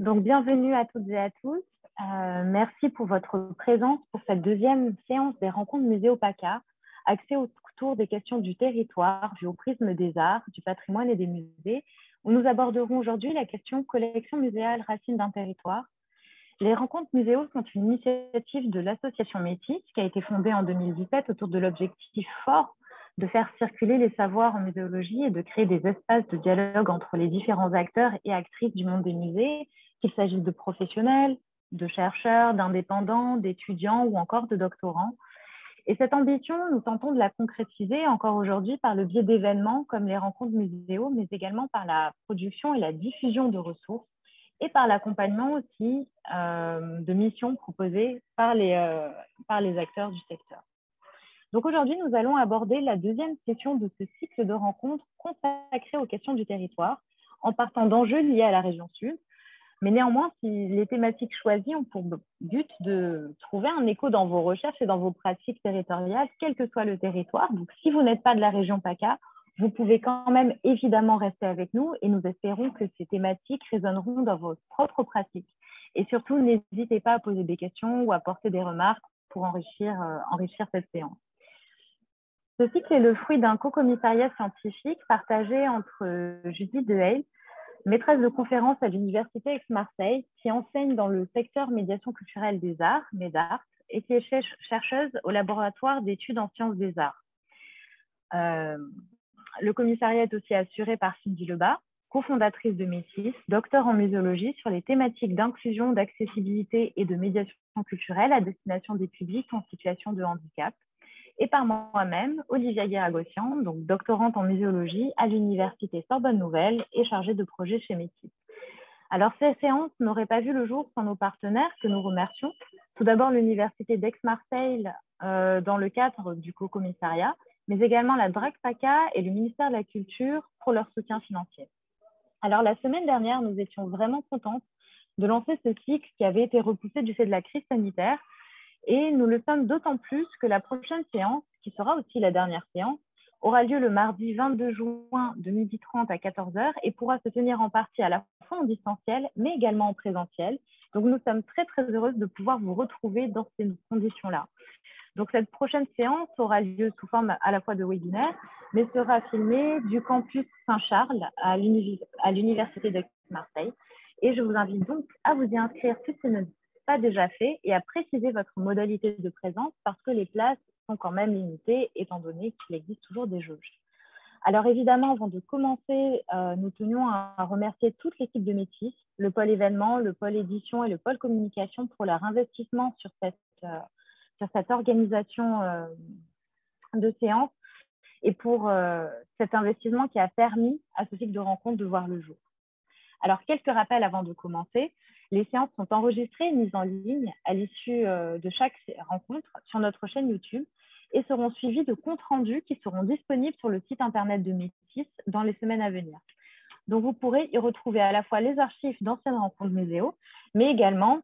Donc, bienvenue à toutes et à tous. Merci pour votre présence pour cette deuxième séance des rencontres Muséo PACA, axée autour des questions du territoire, vue au prisme des arts, du patrimoine et des musées, où nous aborderons aujourd'hui la question collection muséale racines d'un territoire. Les rencontres muséo sont une initiative de l'association Métis qui a été fondée en 2017 autour de l'objectif fort de faire circuler les savoirs en muséologie et de créer des espaces de dialogue entre les différents acteurs et actrices du monde des musées, qu'il s'agisse de professionnels, de chercheurs, d'indépendants, d'étudiants ou encore de doctorants. Et cette ambition, nous tentons de la concrétiser encore aujourd'hui par le biais d'événements comme les rencontres muséo, mais également par la production et la diffusion de ressources et par l'accompagnement aussi de missions proposées par les acteurs du secteur. Donc aujourd'hui, nous allons aborder la deuxième session de ce cycle de rencontres consacré aux questions du territoire, en partant d'enjeux liés à la région sud. Mais néanmoins, si les thématiques choisies ont pour but de trouver un écho dans vos recherches et dans vos pratiques territoriales, quel que soit le territoire. Donc si vous n'êtes pas de la région PACA, vous pouvez quand même évidemment rester avec nous et nous espérons que ces thématiques résonneront dans vos propres pratiques. Et surtout, n'hésitez pas à poser des questions ou à porter des remarques pour enrichir cette séance. Ce cycle est le fruit d'un co-commissariat scientifique partagé entre Judith Dehaye, maîtresse de conférence à l'Université Aix-Marseille, qui enseigne dans le secteur médiation culturelle des arts, MEDART, et qui est chercheuse au laboratoire d'études en sciences des arts. Le commissariat est aussi assuré par Cindy Lebas, cofondatrice de Métis, docteur en muséologie sur les thématiques d'inclusion, d'accessibilité et de médiation culturelle à destination des publics en situation de handicap, et par moi-même, Olivia Guiragossian, donc doctorante en muséologie à l'Université Sorbonne Nouvelle et chargée de projet chez Métis. Alors, ces séances n'auraient pas vu le jour sans nos partenaires que nous remercions. Tout d'abord, l'Université d'Aix-Marseille dans le cadre du co-commissariat, mais également la DRAC PACA et le ministère de la Culture pour leur soutien financier. Alors, la semaine dernière, nous étions vraiment contentes de lancer ce cycle qui avait été repoussé du fait de la crise sanitaire. Et nous le sommes d'autant plus que la prochaine séance, qui sera aussi la dernière séance, aura lieu le mardi 22 juin de 12h30 à 14h et pourra se tenir en partie à la fois en distanciel, mais également en présentiel. Donc, nous sommes très, très heureuses de pouvoir vous retrouver dans ces conditions-là. Donc, cette prochaine séance aura lieu sous forme à la fois de webinaire, mais sera filmée du campus Saint-Charles à l'Université d'Aix-Marseille. Et je vous invite donc à vous y inscrire si ce n'est pas déjà fait et à préciser votre modalité de présence parce que les places sont quand même limitées étant donné qu'il existe toujours des jauges. Alors évidemment, avant de commencer, nous tenions à remercier toute l'équipe de Métis, le pôle événement, le pôle édition et le pôle communication pour leur investissement sur cette organisation de séance et pour cet investissement qui a permis à ce cycle de rencontres de voir le jour. Alors, quelques rappels avant de commencer. Les séances sont enregistrées et mises en ligne à l'issue de chaque rencontre sur notre chaîne YouTube et seront suivies de comptes rendus qui seront disponibles sur le site internet de Métis dans les semaines à venir. Donc, vous pourrez y retrouver à la fois les archives d'anciennes rencontres muséo, mais également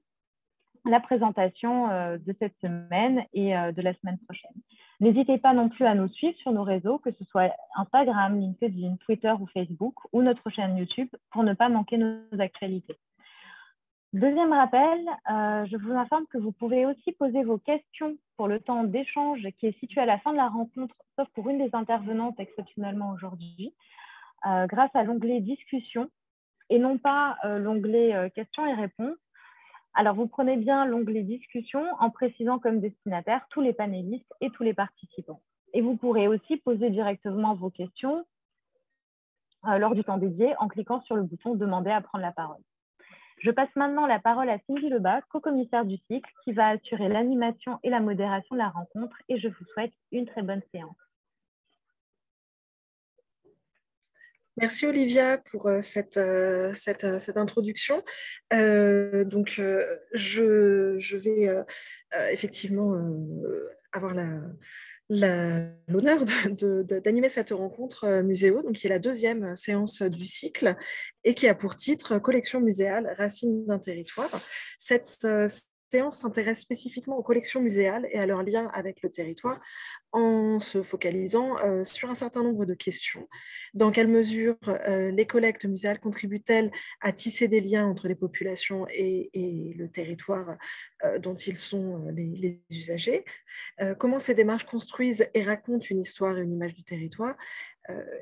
la présentation de cette semaine et de la semaine prochaine. N'hésitez pas non plus à nous suivre sur nos réseaux, que ce soit Instagram, LinkedIn, Twitter ou Facebook, ou notre chaîne YouTube, pour ne pas manquer nos actualités. Deuxième rappel, je vous informe que vous pouvez aussi poser vos questions pour le temps d'échange qui est situé à la fin de la rencontre, sauf pour une des intervenantes exceptionnellement aujourd'hui, grâce à l'onglet Discussion et non pas l'onglet Questions et réponses. Alors, vous prenez bien l'onglet Discussion en précisant comme destinataire tous les panélistes et tous les participants. Et vous pourrez aussi poser directement vos questions lors du temps dédié en cliquant sur le bouton « Demander à prendre la parole ». Je passe maintenant la parole à Cindy Lebas, co-commissaire du cycle, qui va assurer l'animation et la modération de la rencontre et je vous souhaite une très bonne séance. Merci Olivia pour cette introduction. Je vais effectivement avoir l'honneur d'animer cette rencontre muséo, donc qui est la deuxième séance du cycle et qui a pour titre Collection muséale, racines d'un territoire. Cette séance s'intéresse spécifiquement aux collections muséales et à leur lien avec le territoire en se focalisant sur un certain nombre de questions. Dans quelle mesure les collectes muséales contribuent-elles à tisser des liens entre les populations et le territoire dont ils sont les usagers? Comment ces démarches construisent et racontent une histoire et une image du territoire,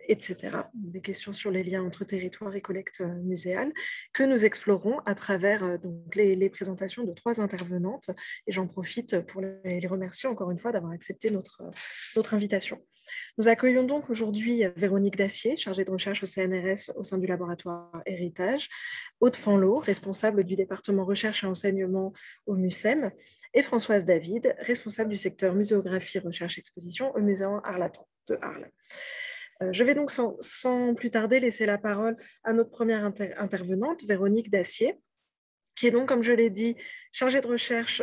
etc. Des questions sur les liens entre territoire et collecte muséale que nous explorons à travers donc les présentations de 3 intervenantes. Et j'en profite pour les remercier encore une fois d'avoir accepté notre invitation. Nous accueillons donc aujourd'hui Véronique Dacier, chargée de recherche au CNRS au sein du laboratoire Héritage, Aude Fanlot, responsable du département recherche et enseignement au MUSEM, et Françoise David, responsable du secteur muséographie, recherche, exposition au Muséum Arlatan de Arles. Je vais donc sans plus tarder laisser la parole à notre première intervenante, Véronique Dacier, qui est donc, comme je l'ai dit, chargée de recherche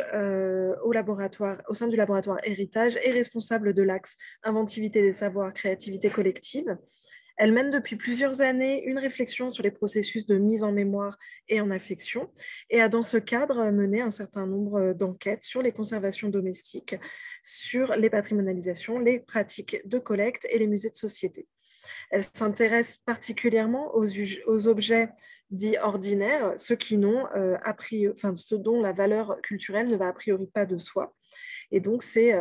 au sein du laboratoire Héritage et responsable de l'axe Inventivité des savoirs, créativité collective. Elle mène depuis plusieurs années une réflexion sur les processus de mise en mémoire et en affection et a dans ce cadre mené un certain nombre d'enquêtes sur les conservations domestiques, sur les patrimonialisations, les pratiques de collecte et les musées de société. Elle s'intéresse particulièrement aux objets dits ordinaires, ceux dont la valeur culturelle ne va a priori pas de soi. Et donc, c'est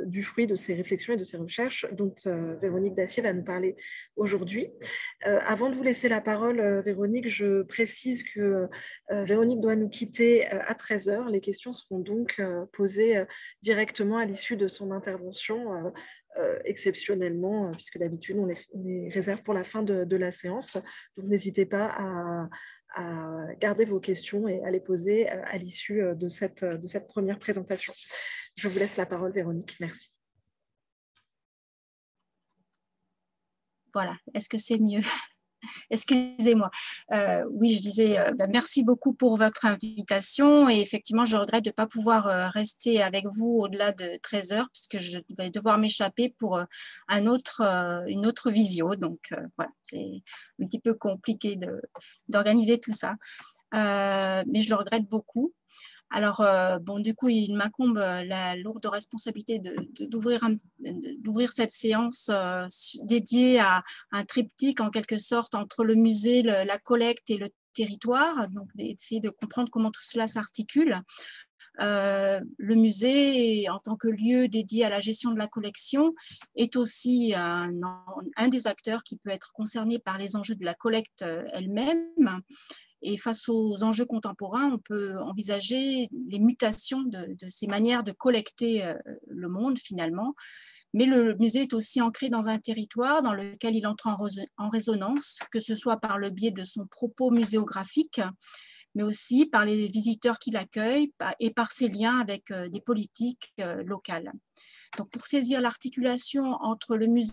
du fruit de ces réflexions et de ces recherches dont Véronique Dacier va nous parler aujourd'hui. Avant de vous laisser la parole, Véronique, je précise que Véronique doit nous quitter à 13 h. Les questions seront donc posées directement à l'issue de son intervention, exceptionnellement, puisque d'habitude, on les réserve pour la fin de la séance. Donc, n'hésitez pas à garder vos questions et à les poser à l'issue de cette première présentation. Je vous laisse la parole, Véronique. Merci. Voilà, est-ce que c'est mieux? Excusez-moi. Oui, je disais merci beaucoup pour votre invitation et effectivement, je regrette de ne pas pouvoir rester avec vous au-delà de 13 h puisque je vais devoir m'échapper pour une autre visio. Donc, voilà, c'est un petit peu compliqué d'organiser tout ça. Mais je le regrette beaucoup. Alors, du coup, il m'incombe la lourde responsabilité d'ouvrir cette séance dédiée à un triptyque, en quelque sorte, entre le musée, la collecte et le territoire, donc d'essayer de comprendre comment tout cela s'articule. Le musée, en tant que lieu dédié à la gestion de la collection, est aussi un des acteurs qui peut être concerné par les enjeux de la collecte elle-même. Et face aux enjeux contemporains, on peut envisager les mutations de ces manières de collecter le monde finalement. Mais le musée est aussi ancré dans un territoire dans lequel il entre en résonance, que ce soit par le biais de son propos muséographique, mais aussi par les visiteurs qui l'accueillent et par ses liens avec des politiques locales. Donc, pour saisir l'articulation entre le musée,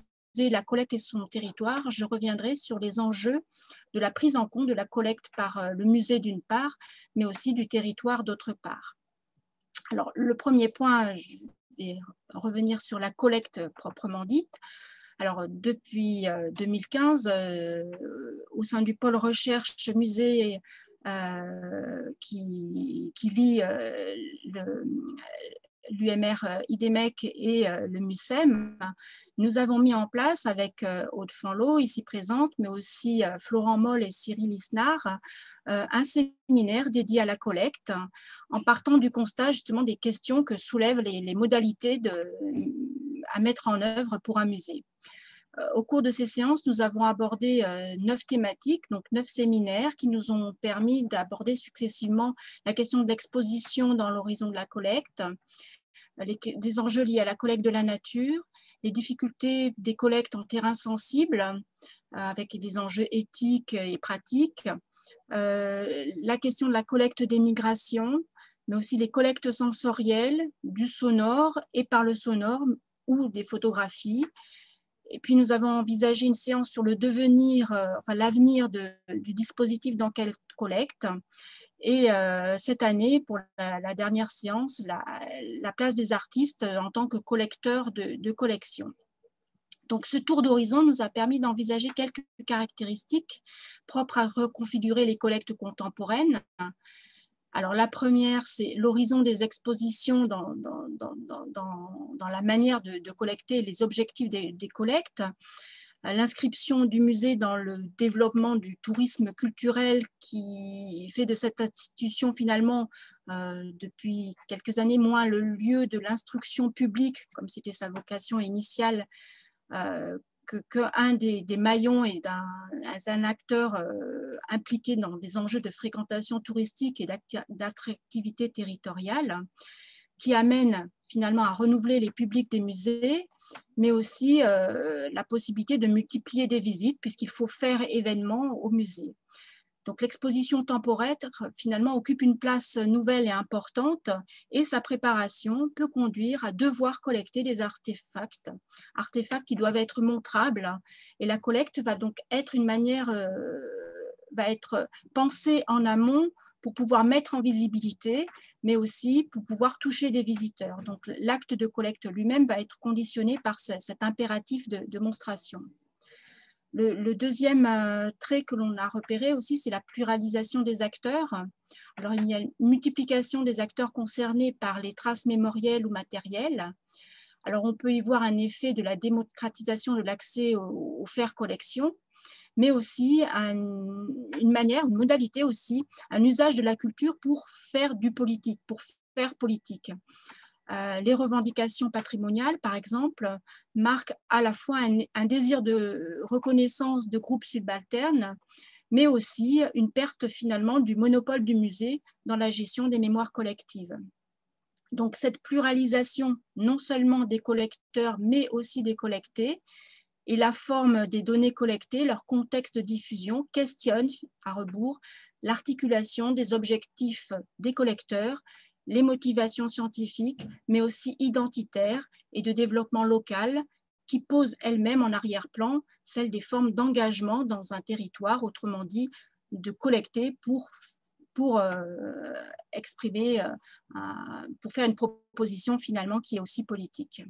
la collecte et son territoire, je reviendrai sur les enjeux de la prise en compte de la collecte par le musée d'une part, mais aussi du territoire d'autre part. Alors, le premier point, je vais revenir sur la collecte proprement dite. Alors, depuis 2015, au sein du pôle recherche musée qui lie l'UMR IDEMEC et le MUSEM, nous avons mis en place avec Aude Fanlot, ici présente, mais aussi Florent Moll et Cyril Isnard, un séminaire dédié à la collecte, en partant du constat justement des questions que soulèvent les modalités à mettre en œuvre pour un musée. Au cours de ces séances, nous avons abordé 9 thématiques, donc 9 séminaires qui nous ont permis d'aborder successivement la question de l'exposition dans l'horizon de la collecte, des enjeux liés à la collecte de la nature, les difficultés des collectes en terrain sensible, avec des enjeux éthiques et pratiques, la question de la collecte des migrations, mais aussi les collectes sensorielles, du sonore et par le sonore ou des photographies. Et puis, nous avons envisagé une séance sur le devenir, l'avenir du dispositif d'enquête collecte. Et cette année, pour la dernière séance, la place des artistes en tant que collecteurs de collections. Donc, ce tour d'horizon nous a permis d'envisager quelques caractéristiques propres à reconfigurer les collectes contemporaines. Alors, la première, c'est l'horizon des expositions dans la manière de collecter, les objectifs des collectes, l'inscription du musée dans le développement du tourisme culturel qui fait de cette institution finalement, depuis quelques années, moins le lieu de l'instruction publique, comme c'était sa vocation initiale, qu'un des maillons et d'un acteur impliqué dans des enjeux de fréquentation touristique et d'attractivité territoriale, qui amène finalement à renouveler les publics des musées, mais aussi la possibilité de multiplier des visites puisqu'il faut faire événement au musée. Donc l'exposition temporaire finalement occupe une place nouvelle et importante et sa préparation peut conduire à devoir collecter des artefacts qui doivent être montrables, et la collecte va donc être une manière, va être pensée en amont pour pouvoir mettre en visibilité, mais aussi pour pouvoir toucher des visiteurs. Donc l'acte de collecte lui-même va être conditionné par cet impératif de monstration. Le deuxième trait que l'on a repéré aussi, c'est la pluralisation des acteurs. Alors, il y a une multiplication des acteurs concernés par les traces mémorielles ou matérielles. Alors, on peut y voir un effet de la démocratisation de l'accès aux faire collection, mais aussi une manière, une modalité aussi, un usage de la culture pour faire du politique, pour faire politique. Les revendications patrimoniales, par exemple, marquent à la fois un désir de reconnaissance de groupes subalternes, mais aussi une perte finalement du monopole du musée dans la gestion des mémoires collectives. Donc cette pluralisation, non seulement des collecteurs, mais aussi des collectés, et la forme des données collectées, leur contexte de diffusion, questionne à rebours l'articulation des objectifs des collecteurs, les motivations scientifiques, mais aussi identitaires et de développement local, qui posent elles-mêmes en arrière-plan celles des formes d'engagement dans un territoire, autrement dit, de collecter pour exprimer, pour faire une proposition finalement qui est aussi politique.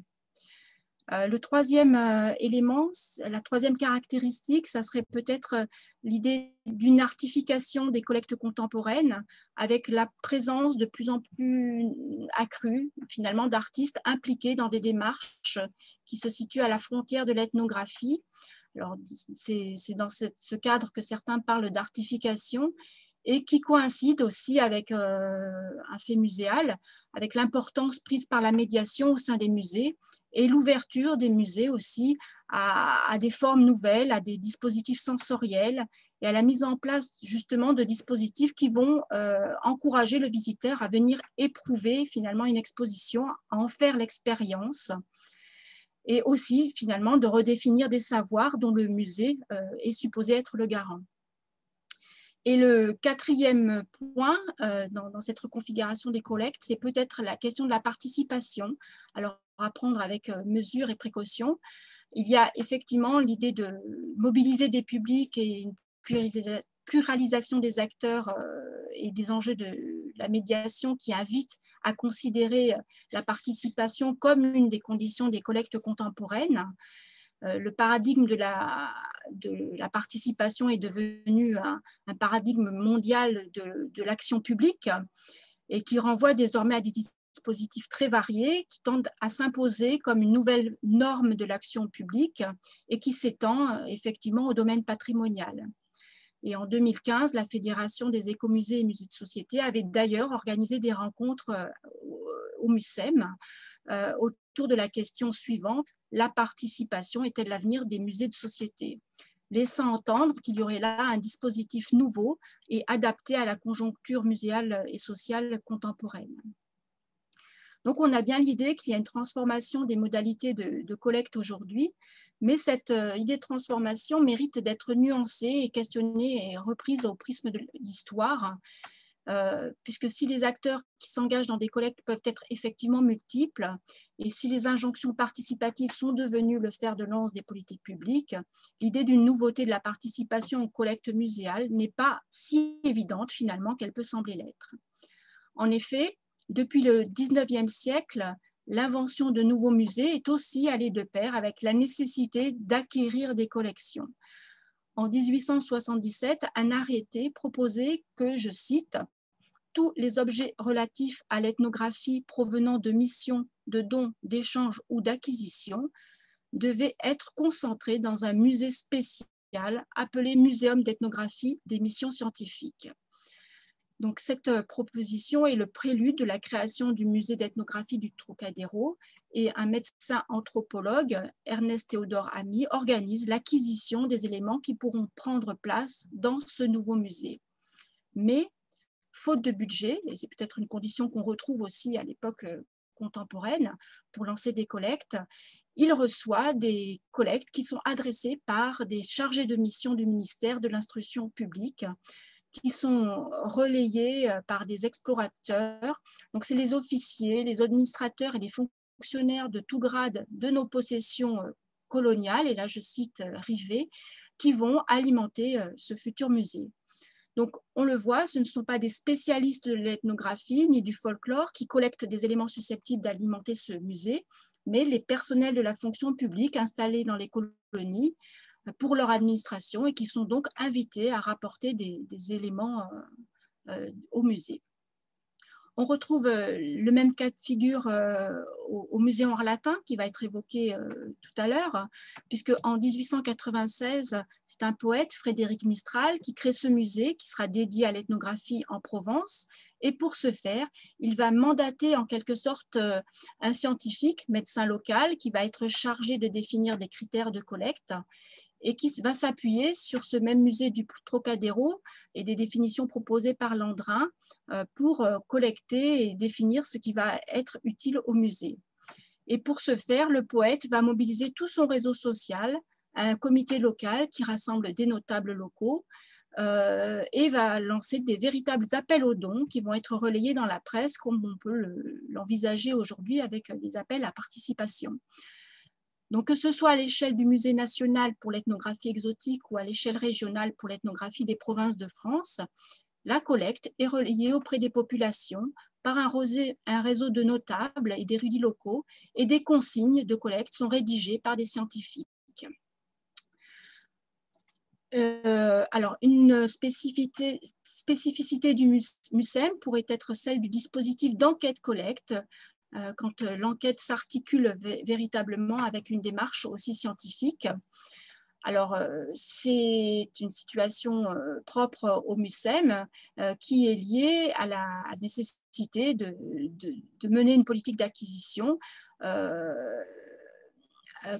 Le troisième élément, la troisième caractéristique, ça serait peut-être l'idée d'une artification des collectes contemporaines avec la présence de plus en plus accrue finalement d'artistes impliqués dans des démarches qui se situent à la frontière de l'ethnographie. Alors, c'est dans ce cadre que certains parlent d'artification et qui coïncide aussi avec un fait muséal, avec l'importance prise par la médiation au sein des musées et l'ouverture des musées aussi à des formes nouvelles, à des dispositifs sensoriels et à la mise en place justement de dispositifs qui vont encourager le visiteur à venir éprouver finalement une exposition, à en faire l'expérience, et aussi finalement de redéfinir des savoirs dont le musée est supposé être le garant. Et le quatrième point dans cette reconfiguration des collectes, c'est peut-être la question de la participation. Alors, à prendre avec mesure et précaution. Il y a effectivement l'idée de mobiliser des publics et une pluralisation des acteurs et des enjeux de la médiation qui invitent à considérer la participation comme une des conditions des collectes contemporaines. Le paradigme de la participation est devenu un paradigme mondial de l'action publique et qui renvoie désormais à des dispositifs très variés qui tendent à s'imposer comme une nouvelle norme de l'action publique et qui s'étend effectivement au domaine patrimonial. Et en 2015, la Fédération des écomusées et musées de société avait d'ailleurs organisé des rencontres au MUSEM autour de la question suivante: la participation est-elle l'avenir des musées de société? Laissant entendre qu'il y aurait là un dispositif nouveau et adapté à la conjoncture muséale et sociale contemporaine. Donc, on a bien l'idée qu'il y a une transformation des modalités de collecte aujourd'hui, mais cette idée de transformation mérite d'être nuancée et questionnée et reprise au prisme de l'histoire, puisque si les acteurs qui s'engagent dans des collectes peuvent être effectivement multiples, et si les injonctions participatives sont devenues le fer de lance des politiques publiques, l'idée d'une nouveauté de la participation aux collectes muséales n'est pas si évidente finalement qu'elle peut sembler l'être. En effet, depuis le 19e siècle, l'invention de nouveaux musées est aussi allée de pair avec la nécessité d'acquérir des collections. En 1877, un arrêté proposait que, je cite, « tous les objets relatifs à l'ethnographie provenant de missions, de dons, d'échanges ou d'acquisitions devaient être concentrés dans un musée spécial appelé Muséum d'ethnographie des missions scientifiques. Donc, cette proposition est le prélude de la création du musée d'ethnographie du Trocadéro, et un médecin anthropologue, Ernest Théodore Ami, organise l'acquisition des éléments qui pourront prendre place dans ce nouveau musée. Mais, faute de budget, et c'est peut-être une condition qu'on retrouve aussi à l'époque contemporaine pour lancer des collectes, il reçoit des collectes qui sont adressées par des chargés de mission du ministère de l'Instruction publique, qui sont relayés par des explorateurs. Donc, c'est les officiers, les administrateurs et les fonctionnaires de tout grade de nos possessions coloniales, et là je cite Rivet, qui vont alimenter ce futur musée. Donc, on le voit, ce ne sont pas des spécialistes de l'ethnographie ni du folklore qui collectent des éléments susceptibles d'alimenter ce musée, mais les personnels de la fonction publique installés dans les colonies pour leur administration et qui sont donc invités à rapporter des éléments au musée. On retrouve le même cas de figure au musée Arlatin qui va être évoqué tout à l'heure, puisque en 1896, c'est un poète, Frédéric Mistral, qui crée ce musée qui sera dédié à l'ethnographie en Provence. Et pour ce faire, il va mandater en quelque sorte un scientifique, médecin local, qui va être chargé de définir des critères de collecte et qui va s'appuyer sur ce même musée du Trocadéro et des définitions proposées par Landrin pour collecter et définir ce qui va être utile au musée. Et pour ce faire, le poète va mobiliser tout son réseau social, un comité local qui rassemble des notables locaux et va lancer des véritables appels aux dons qui vont être relayés dans la presse comme on peut l'envisager aujourd'hui avec des appels à participation. Donc, que ce soit à l'échelle du Musée national pour l'ethnographie exotique ou à l'échelle régionale pour l'ethnographie des provinces de France, la collecte est relayée auprès des populations par un réseau de notables et d'érudits locaux, et des consignes de collecte sont rédigées par des scientifiques. Alors, une spécificité du MUSEM pourrait être celle du dispositif d'enquête-collecte, quand l'enquête s'articule véritablement avec une démarche aussi scientifique. Alors, c'est une situation propre au MUSEM qui est liée à la nécessité de mener une politique d'acquisition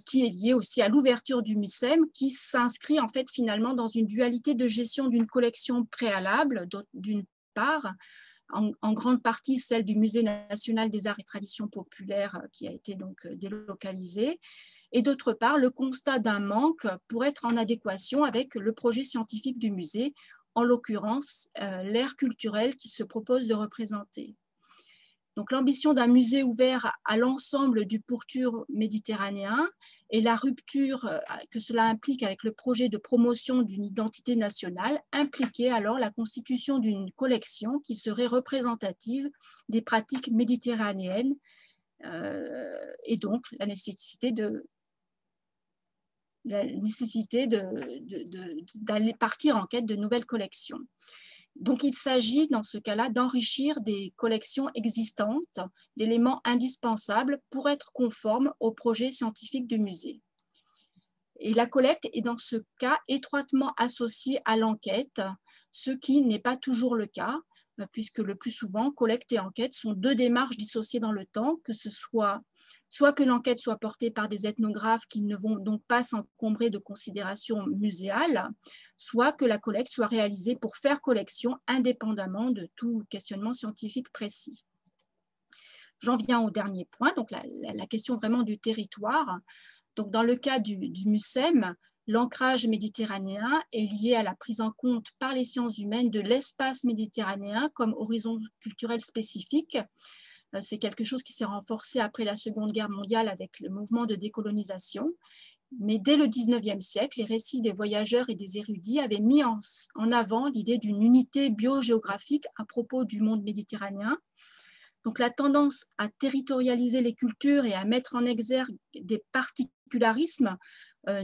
qui est liée aussi à l'ouverture du MUSEM, qui s'inscrit en fait finalement dans une dualité de gestion d'une collection préalable, d'une part, en grande partie celle du Musée national des arts et traditions populaires qui a été donc délocalisé, et d'autre part le constat d'un manque pour être en adéquation avec le projet scientifique du musée, en l'occurrence l'ère culturelle qu'il se propose de représenter. Donc l'ambition d'un musée ouvert à l'ensemble du pourtour méditerranéen et la rupture que cela implique avec le projet de promotion d'une identité nationale impliquait alors la constitution d'une collection qui serait représentative des pratiques méditerranéennes et donc la nécessité d'aller partir en quête de nouvelles collections. Donc, il s'agit dans ce cas-là d'enrichir des collections existantes d'éléments indispensables pour être conformes au projet scientifique du musée. Et la collecte est dans ce cas étroitement associée à l'enquête, ce qui n'est pas toujours le cas, puisque le plus souvent, collecte et enquête sont deux démarches dissociées dans le temps, que ce soit que l'enquête soit portée par des ethnographes qui ne vont donc pas s'encombrer de considérations muséales, soit que la collecte soit réalisée pour faire collection indépendamment de tout questionnement scientifique précis. J'en viens au dernier point, donc la question vraiment du territoire. Donc dans le cas du MUSEM, l'ancrage méditerranéen est lié à la prise en compte par les sciences humaines de l'espace méditerranéen comme horizon culturel spécifique. C'est quelque chose qui s'est renforcé après la Seconde Guerre mondiale avec le mouvement de décolonisation. Mais dès le XIXe siècle, les récits des voyageurs et des érudits avaient mis en avant l'idée d'une unité biogéographique à propos du monde méditerranéen. Donc la tendance à territorialiser les cultures et à mettre en exergue des particularismes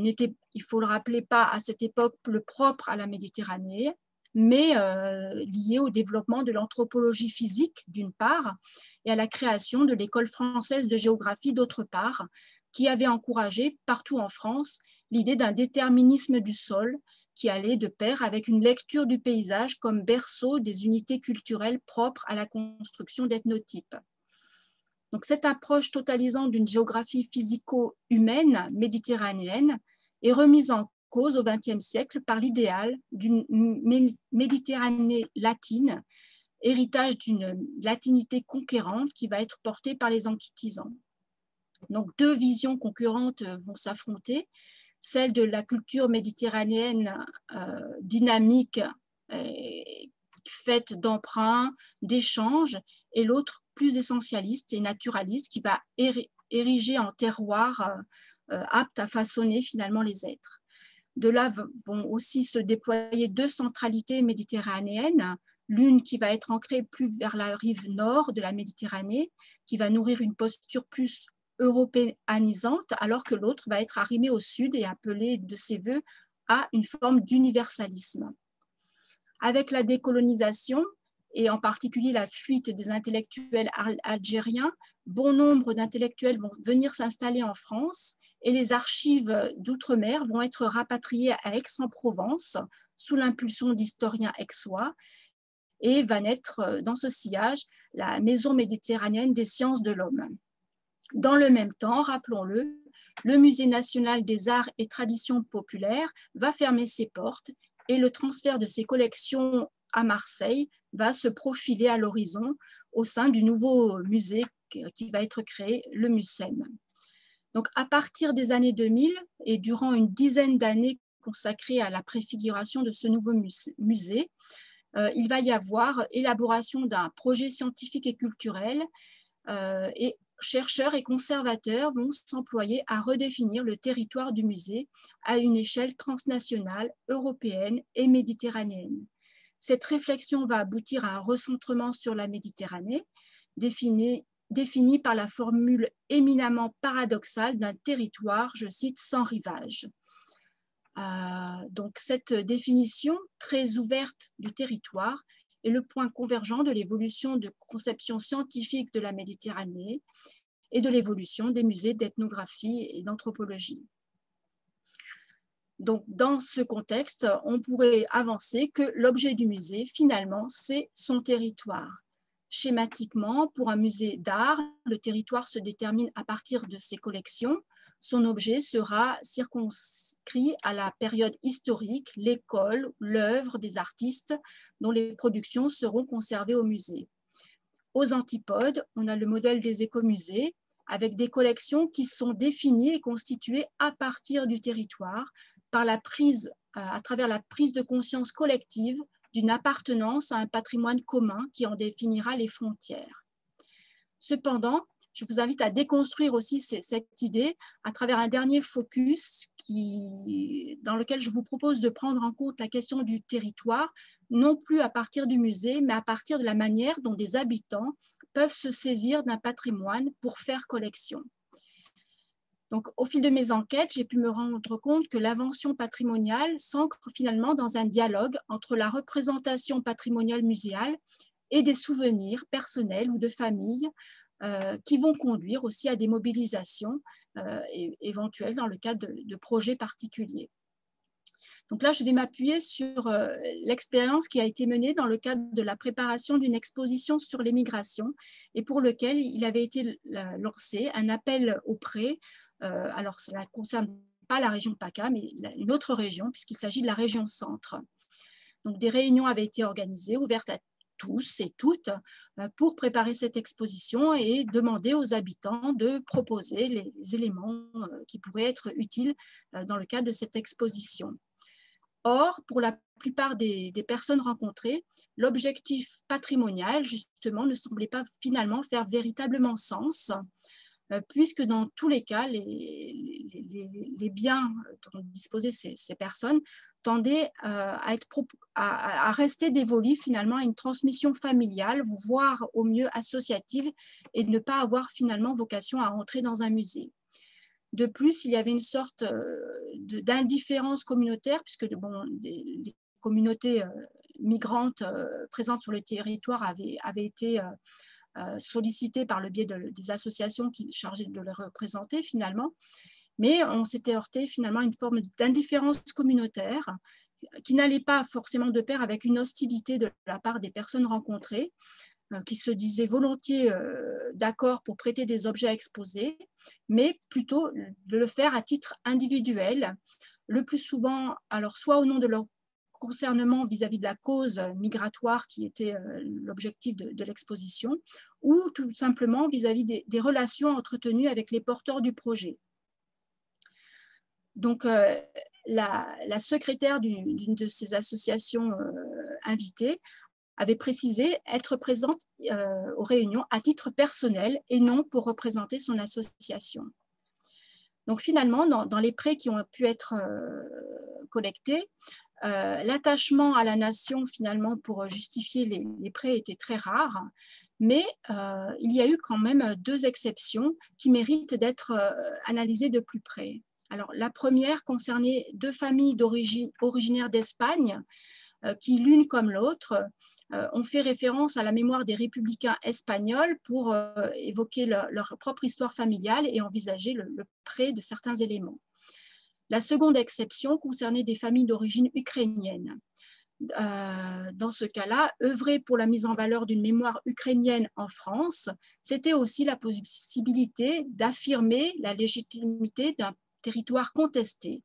n'était, il faut le rappeler, pas à cette époque le propre à la Méditerranée. mais liée au développement de l'anthropologie physique d'une part et à la création de l'école française de géographie d'autre part, qui avait encouragé partout en France l'idée d'un déterminisme du sol qui allait de pair avec une lecture du paysage comme berceau des unités culturelles propres à la construction d'ethnotypes. Donc, cette approche totalisante d'une géographie physico-humaine méditerranéenne est remise en cause au XXe siècle par l'idéal d'une Méditerranée latine, héritage d'une latinité conquérante qui va être portée par les anquetisants. Donc, deux visions concurrentes vont s'affronter, celle de la culture méditerranéenne dynamique, faite d'emprunts, d'échanges, et l'autre plus essentialiste et naturaliste qui va ériger en terroir apte à façonner finalement les êtres. De là vont aussi se déployer deux centralités méditerranéennes, l'une qui va être ancrée plus vers la rive nord de la Méditerranée, qui va nourrir une posture plus européanisante, alors que l'autre va être arrimée au sud et appelée de ses voeux à une forme d'universalisme. Avec la décolonisation, et en particulier la fuite des intellectuels algériens, bon nombre d'intellectuels vont venir s'installer en France et les archives d'outre-mer vont être rapatriées à Aix-en-Provence sous l'impulsion d'historiens aixois, et va naître dans ce sillage la Maison méditerranéenne des sciences de l'homme. Dans le même temps, rappelons-le, le Musée national des arts et traditions populaires va fermer ses portes et le transfert de ses collections à Marseille va se profiler à l'horizon au sein du nouveau musée qui va être créé, le MUSEM. Donc, à partir des années 2000 et durant une dizaine d'années consacrées à la préfiguration de ce nouveau musée, il va y avoir élaboration d'un projet scientifique et culturel et chercheurs et conservateurs vont s'employer à redéfinir le territoire du musée à une échelle transnationale, européenne et méditerranéenne. Cette réflexion va aboutir à un recentrement sur la Méditerranée, défini par la formule éminemment paradoxale d'un territoire, je cite, sans rivage. Donc cette définition très ouverte du territoire est le point convergent de l'évolution de conception scientifique de la Méditerranée et de l'évolution des musées d'ethnographie et d'anthropologie. Donc, dans ce contexte, on pourrait avancer que l'objet du musée, finalement, c'est son territoire. Schématiquement, pour un musée d'art, le territoire se détermine à partir de ses collections. Son objet sera circonscrit à la période historique, l'école, l'œuvre des artistes dont les productions seront conservées au musée. Aux antipodes, on a le modèle des écomusées avec des collections qui sont définies et constituées à partir du territoire par la prise, à travers la prise de conscience collective d'une appartenance à un patrimoine commun qui en définira les frontières. Cependant, je vous invite à déconstruire aussi cette idée à travers un dernier focus dans lequel je vous propose de prendre en compte la question du territoire, non plus à partir du musée, mais à partir de la manière dont des habitants peuvent se saisir d'un patrimoine pour faire collection. Donc, au fil de mes enquêtes, j'ai pu me rendre compte que l'invention patrimoniale s'ancre finalement dans un dialogue entre la représentation patrimoniale muséale et des souvenirs personnels ou de famille qui vont conduire aussi à des mobilisations éventuelles dans le cadre de projets particuliers. Donc là, je vais m'appuyer sur l'expérience qui a été menée dans le cadre de la préparation d'une exposition sur l'émigration et pour lequel il avait été lancé un appel aux prêts. Alors, ça ne concerne pas la région PACA, mais une autre région, puisqu'il s'agit de la région centre. Donc, des réunions avaient été organisées, ouvertes à tous et toutes, pour préparer cette exposition et demander aux habitants de proposer les éléments qui pourraient être utiles dans le cadre de cette exposition. Or, pour la plupart des personnes rencontrées, l'objectif patrimonial, justement, ne semblait pas finalement faire véritablement sens, puisque dans tous les cas, les biens dont disposaient ces personnes tendaient à rester dévolus finalement à une transmission familiale, voire au mieux associative, et de ne pas avoir finalement vocation à entrer dans un musée. De plus, il y avait une sorte d'indifférence communautaire, puisque bon, les communautés migrantes présentes sur le territoire avaient été sollicitées par le biais des associations qui chargées de les représenter finalement. Mais on s'était heurté finalement à une forme d'indifférence communautaire qui n'allait pas forcément de pair avec une hostilité de la part des personnes rencontrées, qui se disaient volontiers d'accord pour prêter des objets à exposer, mais plutôt de le faire à titre individuel, le plus souvent, alors soit au nom de leur concernement vis-à-vis de la cause migratoire qui était l'objectif de l'exposition, ou tout simplement vis-à-vis des relations entretenues avec les porteurs du projet. Donc, la secrétaire d'une de ces associations invitées avait précisé être présente aux réunions à titre personnel et non pour représenter son association. Donc finalement, dans les prêts qui ont pu être collectés, l'attachement à la nation finalement pour justifier les prêts était très rare, mais il y a eu quand même 2 exceptions qui méritent d'être analysées de plus près. Alors, la première concernait 2 familles originaires d'Espagne qui, l'une comme l'autre, ont fait référence à la mémoire des républicains espagnols pour évoquer leur propre histoire familiale et envisager le prêt de certains éléments. La seconde exception concernait des familles d'origine ukrainienne. Dans ce cas-là, œuvrer pour la mise en valeur d'une mémoire ukrainienne en France, c'était aussi la possibilité d'affirmer la légitimité d'un territoire contesté.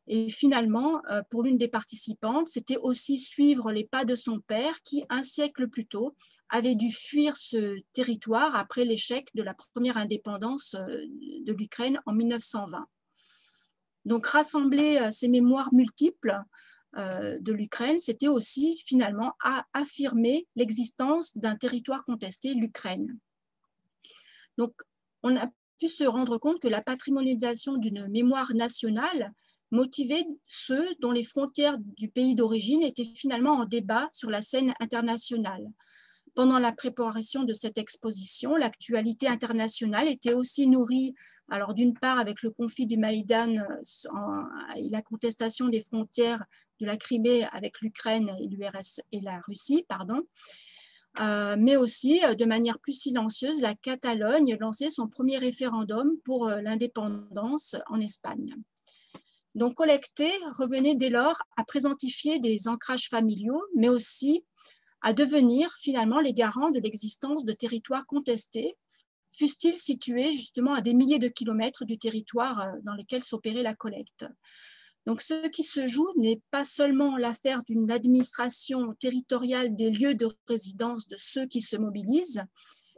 Et finalement, pour l'une des participantes, c'était aussi suivre les pas de son père qui, un siècle plus tôt, avait dû fuir ce territoire après l'échec de la première indépendance de l'Ukraine en 1920. Donc, rassembler ces mémoires multiples de l'Ukraine, c'était aussi finalement affirmer l'existence d'un territoire contesté, l'Ukraine. Donc, on a pu se rendre compte que la patrimonialisation d'une mémoire nationale motivait ceux dont les frontières du pays d'origine étaient finalement en débat sur la scène internationale. Pendant la préparation de cette exposition, l'actualité internationale était aussi nourrie, alors d'une part avec le conflit du Maïdan et la contestation des frontières de la Crimée avec l'Ukraine et l'URSS et la Russie, mais aussi de manière plus silencieuse, la Catalogne lançait son premier référendum pour l'indépendance en Espagne. Donc, collecter revenait dès lors à présentifier des ancrages familiaux, mais aussi à devenir finalement les garants de l'existence de territoires contestés, fussent-ils situés justement à des milliers de kilomètres du territoire dans lequel s'opérait la collecte. Donc, ce qui se joue n'est pas seulement l'affaire d'une administration territoriale des lieux de résidence de ceux qui se mobilisent,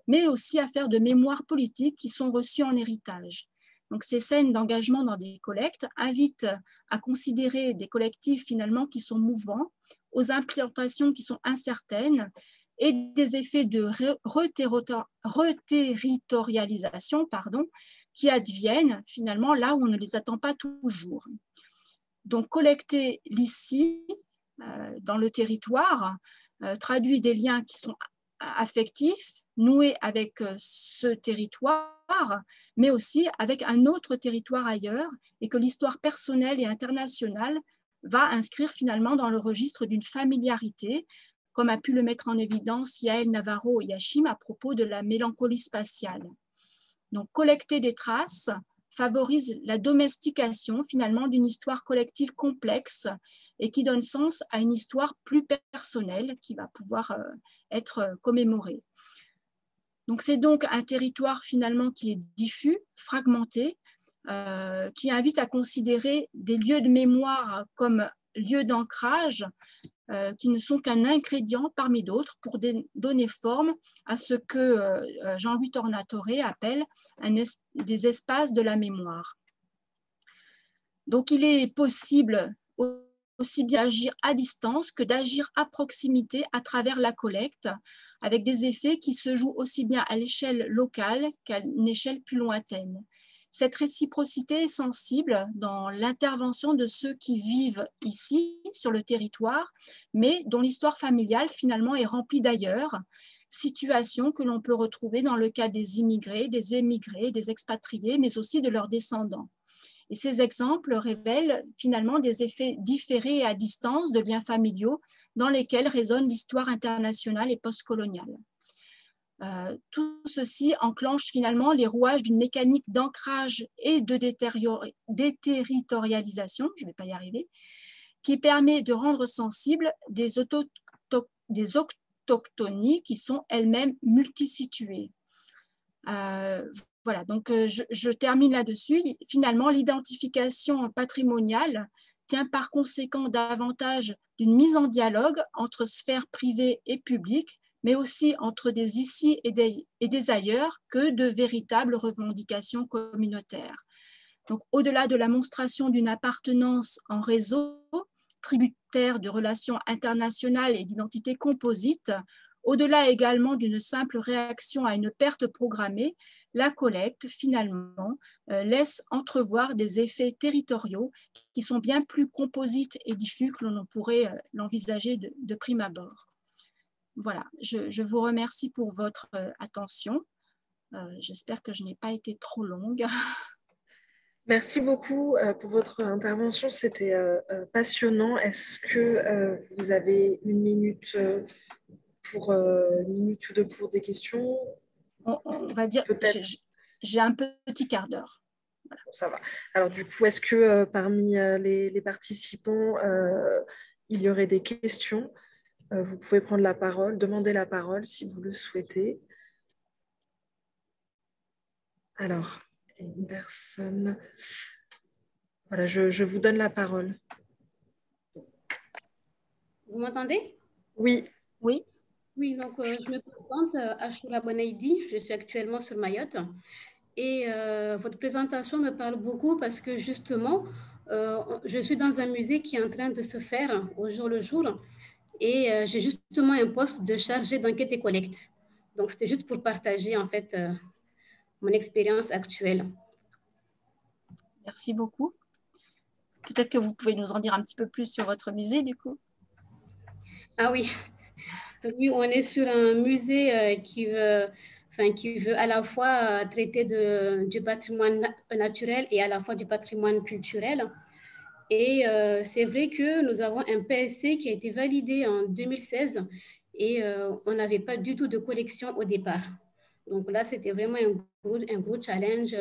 mais aussi affaire de mémoire politique qui sont reçues en héritage. Donc, ces scènes d'engagement dans des collectes invitent à considérer des collectifs finalement qui sont mouvants, aux implantations qui sont incertaines et des effets de reterritorialisation qui adviennent finalement là où on ne les attend pas toujours. Donc, collecter l'ici, dans le territoire, traduit des liens qui sont affectifs, noués avec ce territoire, mais aussi avec un autre territoire ailleurs, et que l'histoire personnelle et internationale va inscrire finalement dans le registre d'une familiarité, comme a pu le mettre en évidence Yael Navarro-Yachim à propos de la mélancolie spatiale. Donc, collecter des traces favorise la domestication finalement d'une histoire collective complexe et qui donne sens à une histoire plus personnelle qui va pouvoir être commémorée. Donc, c'est donc un territoire finalement qui est diffus, fragmenté, qui invite à considérer des lieux de mémoire comme lieux d'ancrage qui ne sont qu'un ingrédient parmi d'autres pour donner forme à ce que Jean-Louis Tornatore appelle des espaces de la mémoire. Donc, il est possible aussi bien d'agir à distance que d'agir à proximité à travers la collecte, avec des effets qui se jouent aussi bien à l'échelle locale qu'à une échelle plus lointaine. Cette réciprocité est sensible dans l'intervention de ceux qui vivent ici, sur le territoire, mais dont l'histoire familiale finalement est remplie d'ailleurs, situation que l'on peut retrouver dans le cas des immigrés, des émigrés, des expatriés, mais aussi de leurs descendants. Et ces exemples révèlent finalement des effets différés et à distance de liens familiaux dans lesquels résonne l'histoire internationale et postcoloniale. Tout ceci enclenche finalement les rouages d'une mécanique d'ancrage et de déterritorialisation, je ne vais pas y arriver, qui permet de rendre sensibles des autochtonies qui sont elles-mêmes multisituées. Voilà, donc je termine là-dessus. Finalement, l'identification patrimoniale tient par conséquent davantage d'une mise en dialogue entre sphères privées et publiques, mais aussi entre des ici et des ailleurs, que de véritables revendications communautaires. Donc, au-delà de la monstration d'une appartenance en réseau, tributaire de relations internationales et d'identités composites, au-delà également d'une simple réaction à une perte programmée, la collecte, finalement, laisse entrevoir des effets territoriaux qui sont bien plus composites et diffus que l'on pourrait l'envisager de prime abord. Voilà, je vous remercie pour votre attention. J'espère que je n'ai pas été trop longue. Merci beaucoup pour votre intervention, c'était passionnant. Est-ce que vous avez une minute une minute ou deux pour des questions? On va dire, j'ai un petit quart d'heure. Voilà. Bon, ça va. Alors du coup, est-ce que parmi les participants, il y aurait des questions? Vous pouvez prendre la parole, demander la parole si vous le souhaitez. Alors, une personne... Voilà, je vous donne la parole. Vous m'entendez? Oui. Oui. Oui, donc je me présente, Ashura Bonaidi, je suis actuellement sur Mayotte. Et votre présentation me parle beaucoup parce que justement, je suis dans un musée qui est en train de se faire au jour le jour. Et j'ai justement un poste de chargé d'enquête et collecte. Donc, c'était juste pour partager en fait mon expérience actuelle. Merci beaucoup. Peut-être que vous pouvez nous en dire un petit peu plus sur votre musée, du coup. Ah oui, oui, on est sur un musée qui veut à la fois traiter du patrimoine naturel et à la fois du patrimoine culturel. Et c'est vrai que nous avons un PSC qui a été validé en 2016 et on n'avait pas du tout de collection au départ. Donc là, c'était vraiment un gros challenge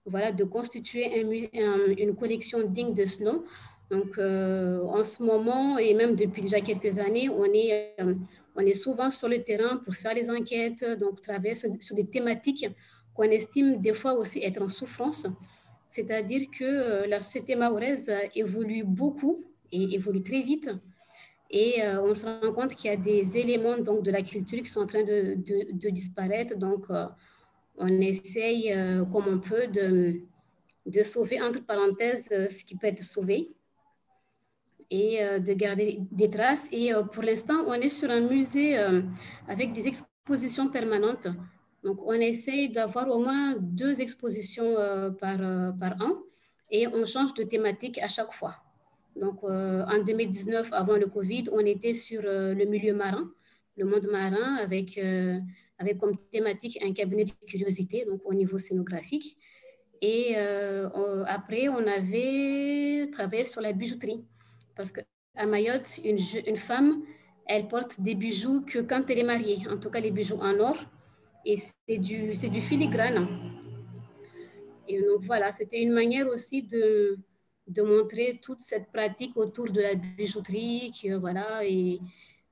voilà, de constituer une collection digne de ce nom. Donc en ce moment, et même depuis déjà quelques années, on est souvent sur le terrain pour faire les enquêtes, donc travailler sur des thématiques qu'on estime des fois aussi être en souffrance. C'est-à-dire que la société mahoraise évolue beaucoup et évolue très vite. Et on se rend compte qu'il y a des éléments donc, de la culture qui sont en train de disparaître. Donc, on essaye, comme on peut, de sauver, entre parenthèses, ce qui peut être sauvé et de garder des traces. Et pour l'instant, on est sur un musée avec des expositions permanentes. Donc, on essaye d'avoir au moins 2 expositions par an et on change de thématique à chaque fois. Donc, en 2019, avant le Covid, on était sur le milieu marin, le monde marin, avec comme thématique un cabinet de curiosité, donc au niveau scénographique. Et après, on avait travaillé sur la bijouterie. Parce qu'à Mayotte, une femme, elle porte des bijoux que quand elle est mariée, en tout cas les bijoux en or. Et c'est du filigrane. Et donc voilà, c'était une manière aussi de montrer toute cette pratique autour de la bijouterie, voilà, et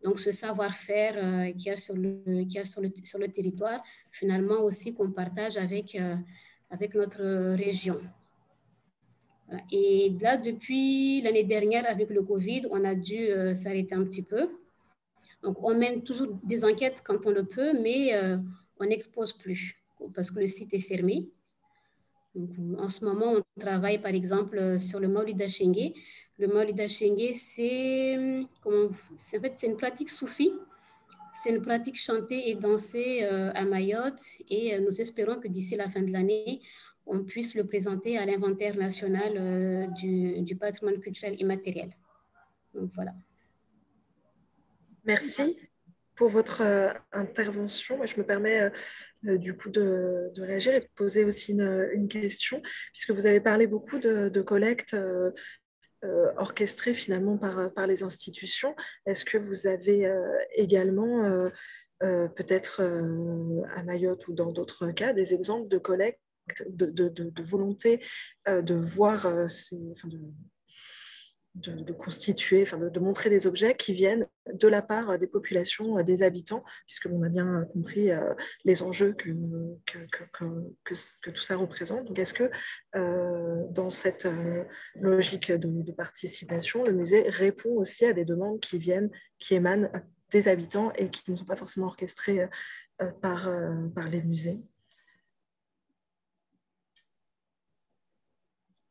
donc ce savoir-faire qu'il y a, sur le territoire, finalement aussi qu'on partage avec notre région. Voilà. Et là, depuis l'année dernière, avec le Covid, on a dû s'arrêter un petit peu. Donc, on mène toujours des enquêtes quand on le peut, mais on n'expose plus parce que le site est fermé. Donc, en ce moment, on travaille par exemple sur le Maulida Chengue. Le Maulida Chengue, c'est une pratique soufie. C'est une pratique chantée et dansée à Mayotte et nous espérons que d'ici la fin de l'année, on puisse le présenter à l'inventaire national du patrimoine culturel immatériel. Donc, voilà. Merci pour votre intervention. Je me permets du coup de réagir et de poser aussi une question, puisque vous avez parlé beaucoup de collectes orchestrées finalement par les institutions. Est-ce que vous avez également, peut-être à Mayotte ou dans d'autres cas, des exemples de collectes, de volonté de voir de constituer, enfin de montrer des objets qui viennent de la part des populations, des habitants, puisque l'on a bien compris les enjeux que tout ça représente. Donc, est-ce que dans cette logique de participation, le musée répond aussi à des demandes qui émanent des habitants et qui ne sont pas forcément orchestrées par les musées?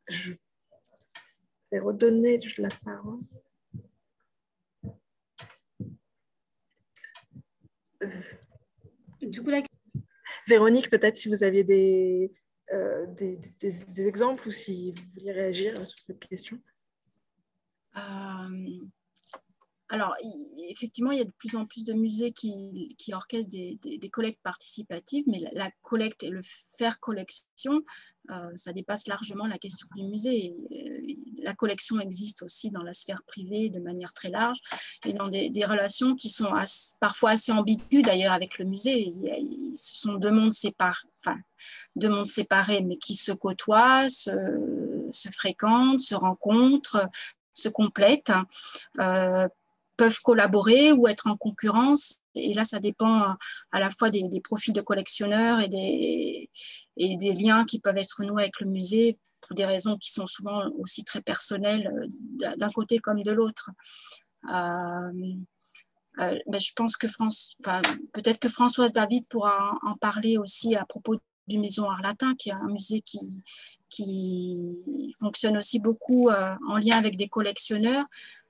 Je vais redonner la parole. Du coup, Véronique, peut-être si vous aviez des exemples ou si vous vouliez réagir sur cette question. Alors, effectivement, il y a de plus en plus de musées qui orchestrent des collectes participatives, mais la collecte et le faire collection, ça dépasse largement la question du musée. La collection existe aussi dans la sphère privée de manière très large et dans des relations qui sont parfois assez ambiguës d'ailleurs avec le musée. Ce sont deux mondes séparés, mais qui se côtoient, se fréquentent, se rencontrent, se complètent. Peuvent collaborer ou être en concurrence. Et là, ça dépend à la fois des profils de collectionneurs et des liens qui peuvent être noués avec le musée pour des raisons qui sont souvent aussi très personnelles d'un côté comme de l'autre. Je pense que peut-être que Françoise David pourra en parler aussi à propos du Maison Art Latin, qui est un musée qui fonctionne aussi beaucoup en lien avec des collectionneurs,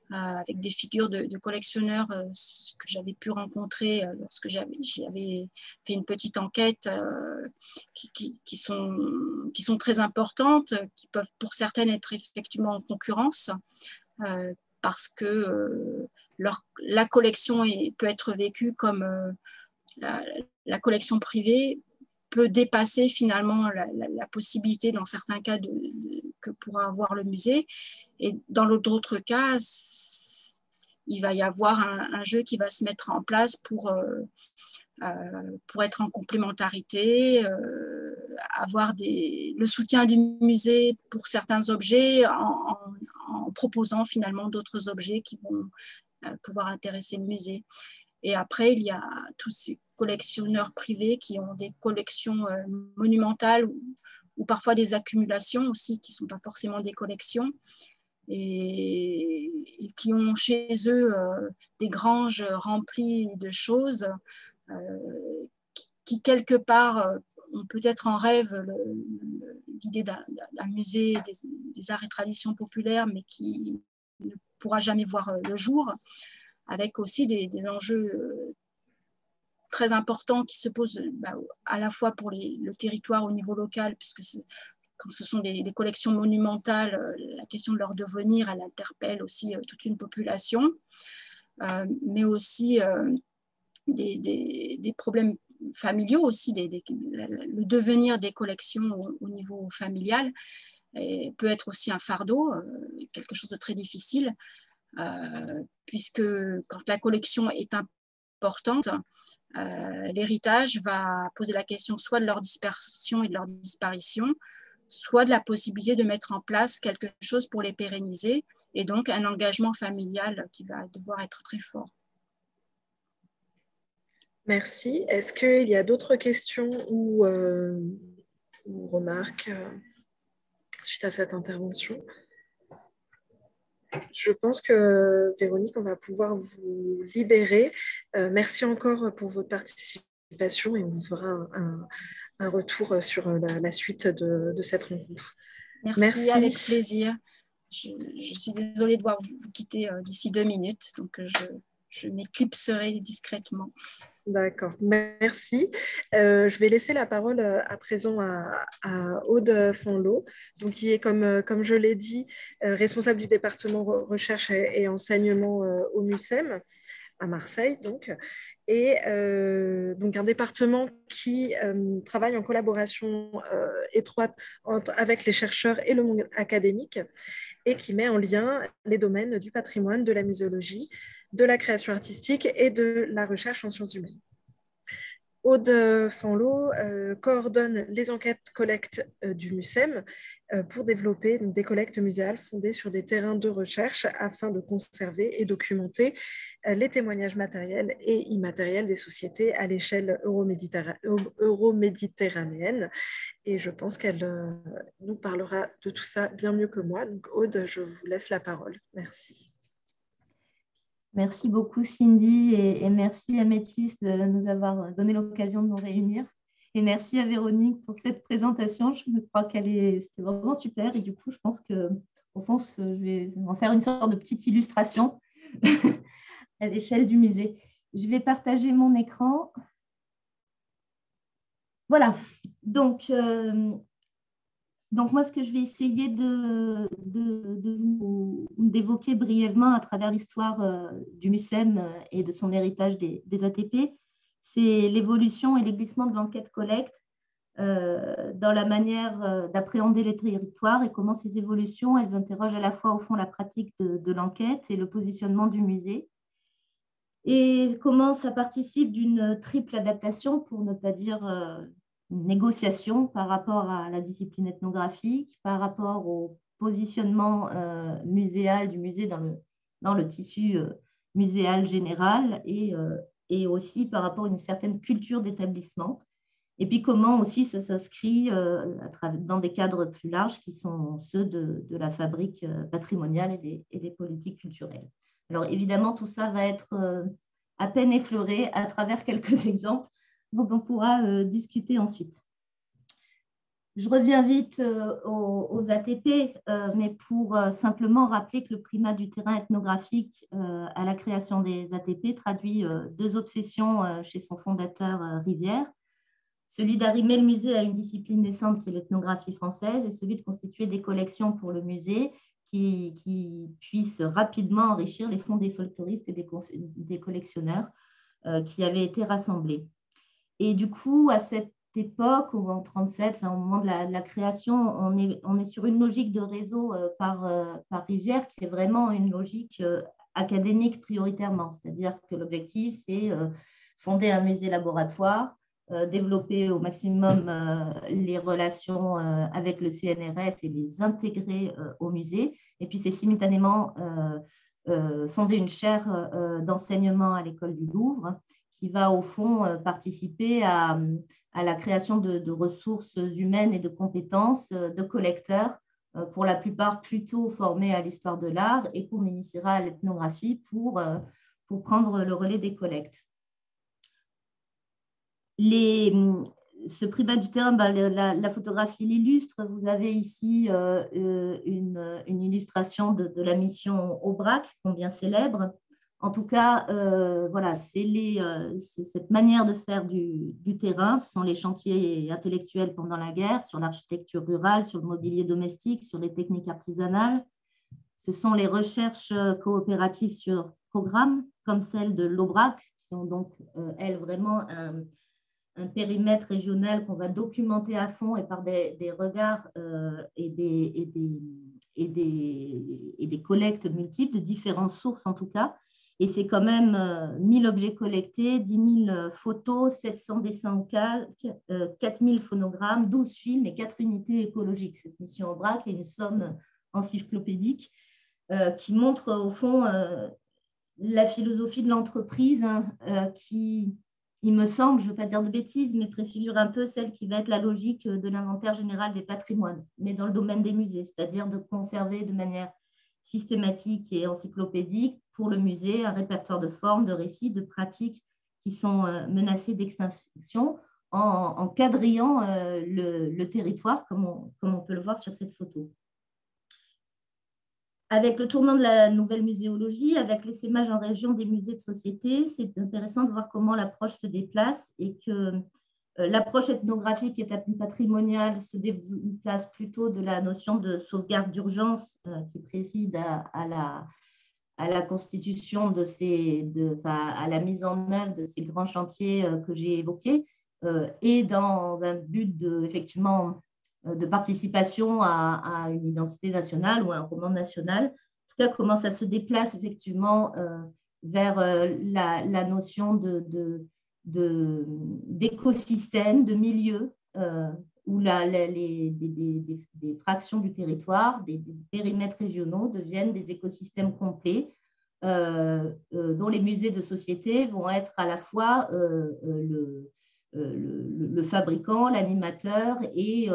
avec des figures de collectionneurs que j'avais pu rencontrer lorsque j'avais fait une petite enquête qui sont très importantes, qui peuvent pour certaines être effectivement en concurrence parce que la collection peut être vécue comme la collection privée peut dépasser finalement la possibilité dans certains cas que pourra avoir le musée. Et dans d'autres cas, il va y avoir un jeu qui va se mettre en place pour être en complémentarité, avoir le soutien du musée pour certains objets en proposant finalement d'autres objets qui vont pouvoir intéresser le musée. Et après, il y a tous ces collectionneurs privés qui ont des collections monumentales ou parfois des accumulations aussi qui ne sont pas forcément des collections et qui ont chez eux des granges remplies de choses qui quelque part ont peut-être en rêve l'idée d'un musée des arts et traditions populaires, mais qui ne pourra jamais voir le jour, avec aussi des enjeux très importants qui se posent à la fois pour le territoire au niveau local, puisque quand ce sont des collections monumentales, la question de leur devenir, elle interpelle aussi toute une population, mais aussi des problèmes familiaux aussi, le devenir des collections au niveau familial peut être aussi un fardeau, quelque chose de très difficile, puisque quand la collection est importante, l'héritage va poser la question soit de leur dispersion et de leur disparition, soit de la possibilité de mettre en place quelque chose pour les pérenniser, et donc un engagement familial qui va devoir être très fort. Merci. Est-ce qu'il y a d'autres questions ou remarques suite à cette intervention? Je pense que, Véronique, on va pouvoir vous libérer. Merci encore pour votre participation et on vous fera un retour sur la suite de cette rencontre. Merci, avec plaisir. Je suis désolée de devoir vous quitter d'ici 2 minutes, donc je m'éclipserai discrètement. D'accord, merci. Je vais laisser la parole à présent à Aude Fanlot, donc qui est, comme je l'ai dit, responsable du département recherche et enseignement au MUCEM à Marseille, donc, et donc un département qui travaille en collaboration étroite avec les chercheurs et le monde académique et qui met en lien les domaines du patrimoine, de la muséologie, de la création artistique et de la recherche en sciences humaines. Aude Fanlot coordonne les enquêtes collectes du MUSEM pour développer des collectes muséales fondées sur des terrains de recherche afin de conserver et documenter les témoignages matériels et immatériels des sociétés à l'échelle euroméditerranéenne. Et je pense qu'elle nous parlera de tout ça bien mieux que moi. Donc Aude, je vous laisse la parole. Merci. Merci beaucoup Cindy et merci à Métis de nous avoir donné l'occasion de nous réunir. Et merci à Véronique pour cette présentation. Je crois c'était vraiment super. Et du coup, je pense qu'au fond, je vais en faire une sorte de petite illustration à l'échelle du musée. Je vais partager mon écran. Voilà. Donc moi, ce que je vais essayer d'évoquer brièvement à travers l'histoire du MUSEM et de son héritage des ATP, c'est l'évolution et les glissements de l'enquête collecte dans la manière d'appréhender les territoires et comment ces évolutions, elles interrogent à la fois au fond la pratique de l'enquête et le positionnement du musée. Et comment ça participe d'une triple adaptation, pour ne pas dire une négociation par rapport à la discipline ethnographique, par rapport au positionnement muséal du musée dans le tissu muséal général et aussi par rapport à une certaine culture d'établissement. Et puis comment aussi ça s'inscrit dans des cadres plus larges qui sont ceux de la fabrique patrimoniale et des politiques culturelles. Alors évidemment, tout ça va être à peine effleuré à travers quelques exemples dont on pourra discuter ensuite. Je reviens vite aux ATP, mais pour simplement rappeler que le primat du terrain ethnographique à la création des ATP traduit deux obsessions chez son fondateur Rivière, celui d'arrimer le musée à une discipline naissante qui est l'ethnographie française et celui de constituer des collections pour le musée qui puissent rapidement enrichir les fonds des folkloristes et des collectionneurs qui avaient été rassemblés. Et du coup, à cette époque, ou en 1937, au moment de la création, on est sur une logique de réseau par Rivière qui est vraiment une logique académique prioritairement. C'est-à-dire que l'objectif, c'est fonder un musée laboratoire, développer au maximum les relations avec le CNRS et les intégrer au musée. Et puis, c'est simultanément fonder une chaire d'enseignement à l'école du Louvre qui va au fond participer à la création de ressources humaines et de compétences de collecteurs, pour la plupart plutôt formés à l'histoire de l'art et qu'on initiera à l'ethnographie pour prendre le relais des collectes. Ce primat du terrain, la photographie l'illustre. Vous avez ici une illustration de la mission Aubrac, combien célèbre. En tout cas, voilà, c'est cette manière de faire du terrain. Ce sont les chantiers intellectuels pendant la guerre, sur l'architecture rurale, sur le mobilier domestique, sur les techniques artisanales. Ce sont les recherches coopératives sur programme, comme celle de l'Aubrac, qui ont donc, elles, vraiment un périmètre régional qu'on va documenter à fond et par des regards et des collectes multiples, de différentes sources en tout cas. Et c'est quand même 1000 objets collectés, 10 000 photos, 700 dessins au calque, 4000 phonogrammes, 12 films et 4 unités écologiques. Cette mission Aubrac est une somme encyclopédique qui montre au fond la philosophie de l'entreprise qui, il me semble, je ne veux pas dire de bêtises, mais préfigure un peu celle qui va être la logique de l'inventaire général des patrimoines, mais dans le domaine des musées, c'est-à-dire de conserver de manière systématique et encyclopédique pour le musée un répertoire de formes, de récits, de pratiques qui sont menacées d'extinction en quadrillant le territoire, comme on peut le voir sur cette photo. Avec le tournant de la nouvelle muséologie, avec l'essaimage en région des musées de société, c'est intéressant de voir comment l'approche se déplace et que l'approche ethnographique et patrimoniale se déplace plutôt de la notion de sauvegarde d'urgence qui préside à à la constitution à la mise en œuvre de ces grands chantiers que j'ai évoqués, et dans un but effectivement de participation à une identité nationale ou à un roman national. En tout cas, comment ça se déplace effectivement vers la notion d'écosystème, de milieu, où des fractions du territoire, des périmètres régionaux deviennent des écosystèmes complets, dont les musées de société vont être à la fois le fabricant, l'animateur et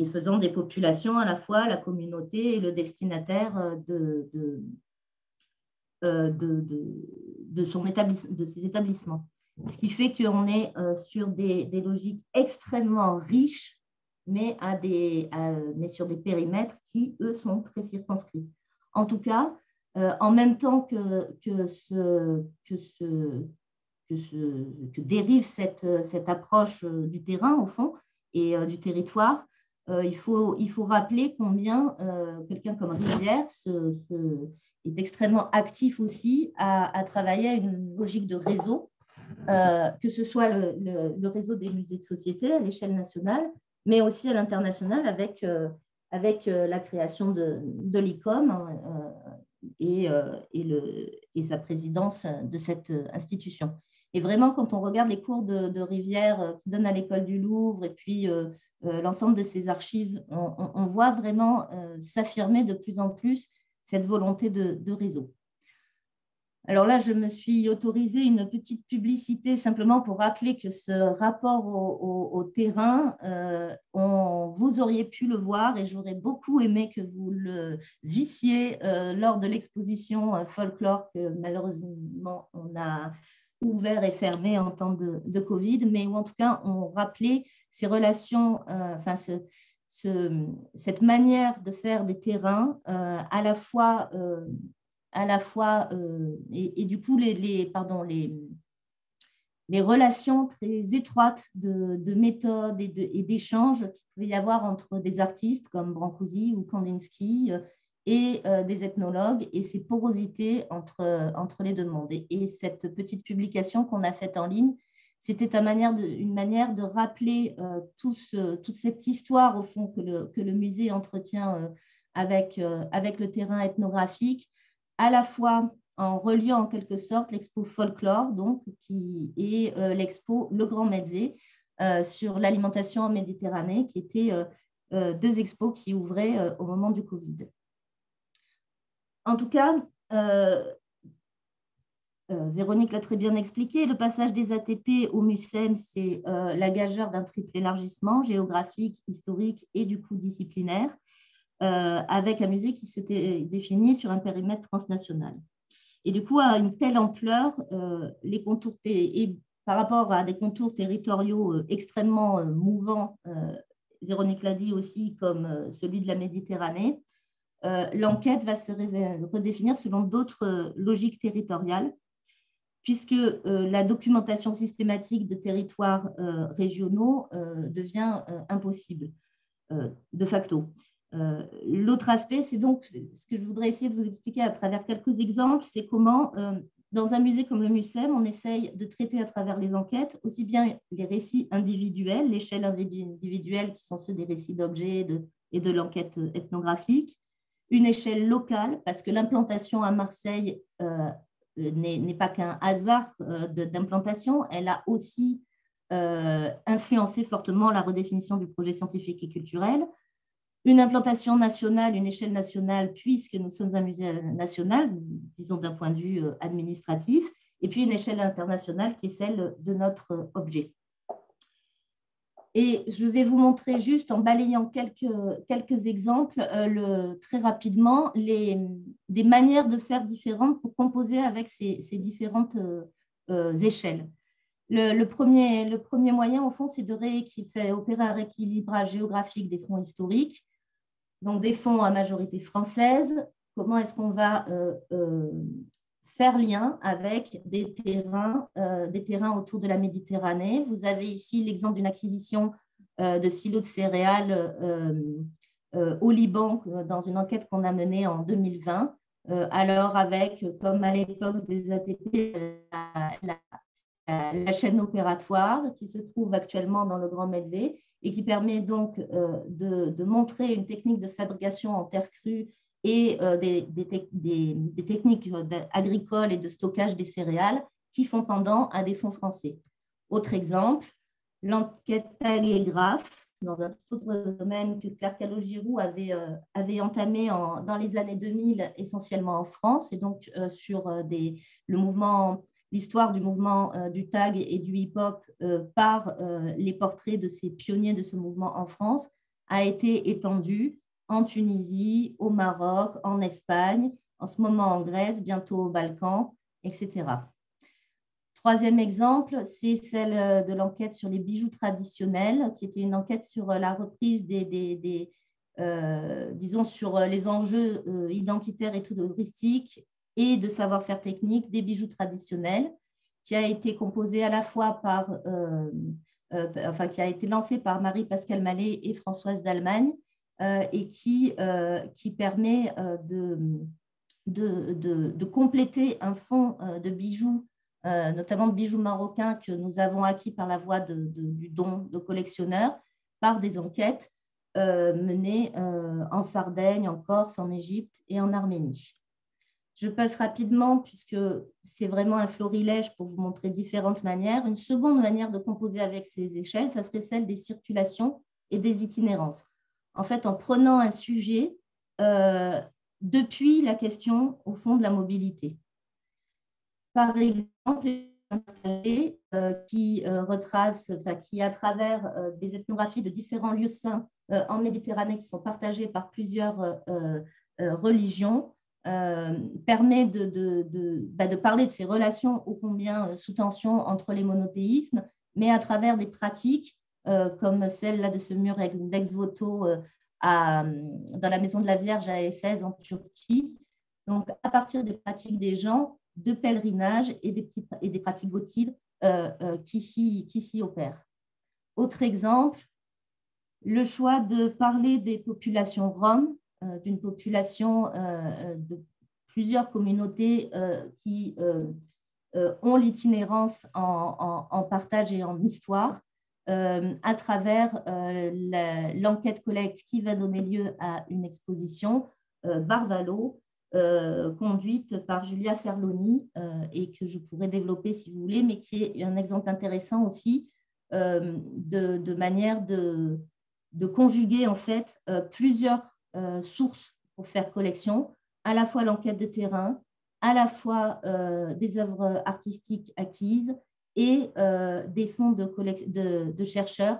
faisant des populations à la fois la communauté et le destinataire de ces établissements. Ce qui fait qu'on est sur des logiques extrêmement riches, mais sur des périmètres qui, eux, sont très circonscrits. En tout cas, en même temps que dérive cette approche du terrain, au fond, et du territoire, il faut rappeler combien quelqu'un comme Rivière est extrêmement actif aussi à travailler à une logique de réseau, que ce soit le réseau des musées de société à l'échelle nationale, mais aussi à l'international avec la création de l'ICOM et sa présidence de cette institution. Et vraiment, quand on regarde les cours de Rivière qui donne à l'école du Louvre et puis l'ensemble de ses archives, on voit vraiment s'affirmer de plus en plus cette volonté de réseau. Alors là, je me suis autorisée une petite publicité simplement pour rappeler que ce rapport au terrain, vous auriez pu le voir et j'aurais beaucoup aimé que vous le vissiez lors de l'exposition folklore que malheureusement on a ouvert et fermé en temps de Covid, mais où en tout cas on rappelait ces relations, cette manière de faire des terrains à la fois et du coup les relations très étroites de méthode et d'échanges qu'il pouvait y avoir entre des artistes comme Brancusi ou Kandinsky et des ethnologues et ces porosités entre les deux mondes. Et cette petite publication qu'on a faite en ligne, c'était une manière de rappeler toute cette histoire au fond que le musée entretient avec le terrain ethnographique, à la fois en reliant en quelque sorte l'expo folklore, donc, qui est l'expo Le Grand Mezzé sur l'alimentation en Méditerranée, qui étaient deux expos qui ouvraient au moment du Covid. En tout cas, Véronique l'a très bien expliqué, le passage des ATP au MUSEM, c'est la gageure d'un triple élargissement géographique, historique et du coup disciplinaire, avec un musée qui se définit sur un périmètre transnational. Et du coup, à une telle ampleur, les contours et par rapport à des contours territoriaux extrêmement mouvants, Véronique l'a dit aussi, comme celui de la Méditerranée, l'enquête va se redéfinir selon d'autres logiques territoriales, puisque la documentation systématique de territoires régionaux devient impossible de facto. L'autre aspect, c'est donc ce que je voudrais essayer de vous expliquer à travers quelques exemples, c'est comment, dans un musée comme le MUSEM, on essaye de traiter à travers les enquêtes aussi bien les récits individuels, l'échelle individuelle qui sont ceux des récits d'objets et de l'enquête ethnographique, une échelle locale, parce que l'implantation à Marseille n'est pas qu'un hasard d'implantation, elle a aussi influencé fortement la redéfinition du projet scientifique et culturel. Une implantation nationale, une échelle nationale, puisque nous sommes un musée national, disons d'un point de vue administratif, et puis une échelle internationale qui est celle de notre objet. Et je vais vous montrer juste en balayant quelques exemples, très rapidement, des manières de faire différentes pour composer avec ces différentes échelles. Le premier moyen, au fond, c'est opérer un rééquilibrage géographique des fonds historiques, donc des fonds à majorité française. Comment est-ce qu'on va faire lien avec des terrains autour de la Méditerranée? Vous avez ici l'exemple d'une acquisition de silos de céréales au Liban dans une enquête qu'on a menée en 2020, alors avec, comme à l'époque des ATP, la chaîne opératoire qui se trouve actuellement dans le Grand Metzé et qui permet donc de montrer une technique de fabrication en terre crue et des techniques agricoles et de stockage des céréales qui font pendant à des fonds français. Autre exemple, l'enquête talégraphe, dans un autre domaine que Claire Calot-Giroux avait entamé dans les années 2000, essentiellement en France, et donc sur l'histoire du mouvement du tag et du hip-hop par les portraits de ces pionniers de ce mouvement en France, a été étendue en Tunisie, au Maroc, en Espagne, en ce moment en Grèce, bientôt aux Balkans, etc. Troisième exemple, c'est celle de l'enquête sur les bijoux traditionnels, qui était une enquête sur la reprise disons, sur les enjeux identitaires et touristiques et de savoir-faire technique des bijoux traditionnels, qui a été composée à la fois qui a été lancée par Marie-Pascale Mallet et Françoise d'Allemagne, et qui permet de compléter un fonds de bijoux, notamment de bijoux marocains que nous avons acquis par la voie du don de collectionneurs, par des enquêtes menées en Sardaigne, en Corse, en Égypte et en Arménie. Je passe rapidement, puisque c'est vraiment un florilège pour vous montrer différentes manières. Une seconde manière de composer avec ces échelles, ça serait celle des circulations et des itinérances. En fait, en prenant un sujet depuis la question, au fond, de la mobilité. Par exemple, qui retrace, qui à travers des ethnographies de différents lieux saints en Méditerranée qui sont partagés par plusieurs religions, permet de parler de ces relations ô combien sous tension entre les monothéismes, mais à travers des pratiques comme celle-là de ce mur d'ex-voto dans la Maison de la Vierge à Éphèse en Turquie. Donc, à partir des pratiques des gens, de pèlerinage et des pratiques votives qui s'y opèrent. Autre exemple, le choix de parler des populations roms, d'une population de plusieurs communautés qui ont l'itinérance en partage et en histoire, à travers l'enquête collecte qui va donner lieu à une exposition Barvalo, conduite par Julia Ferloni et que je pourrais développer si vous voulez, mais qui est un exemple intéressant aussi de manière de conjuguer en fait plusieurs sources pour faire collection, à la fois l'enquête de terrain, à la fois des œuvres artistiques acquises et des fonds de chercheurs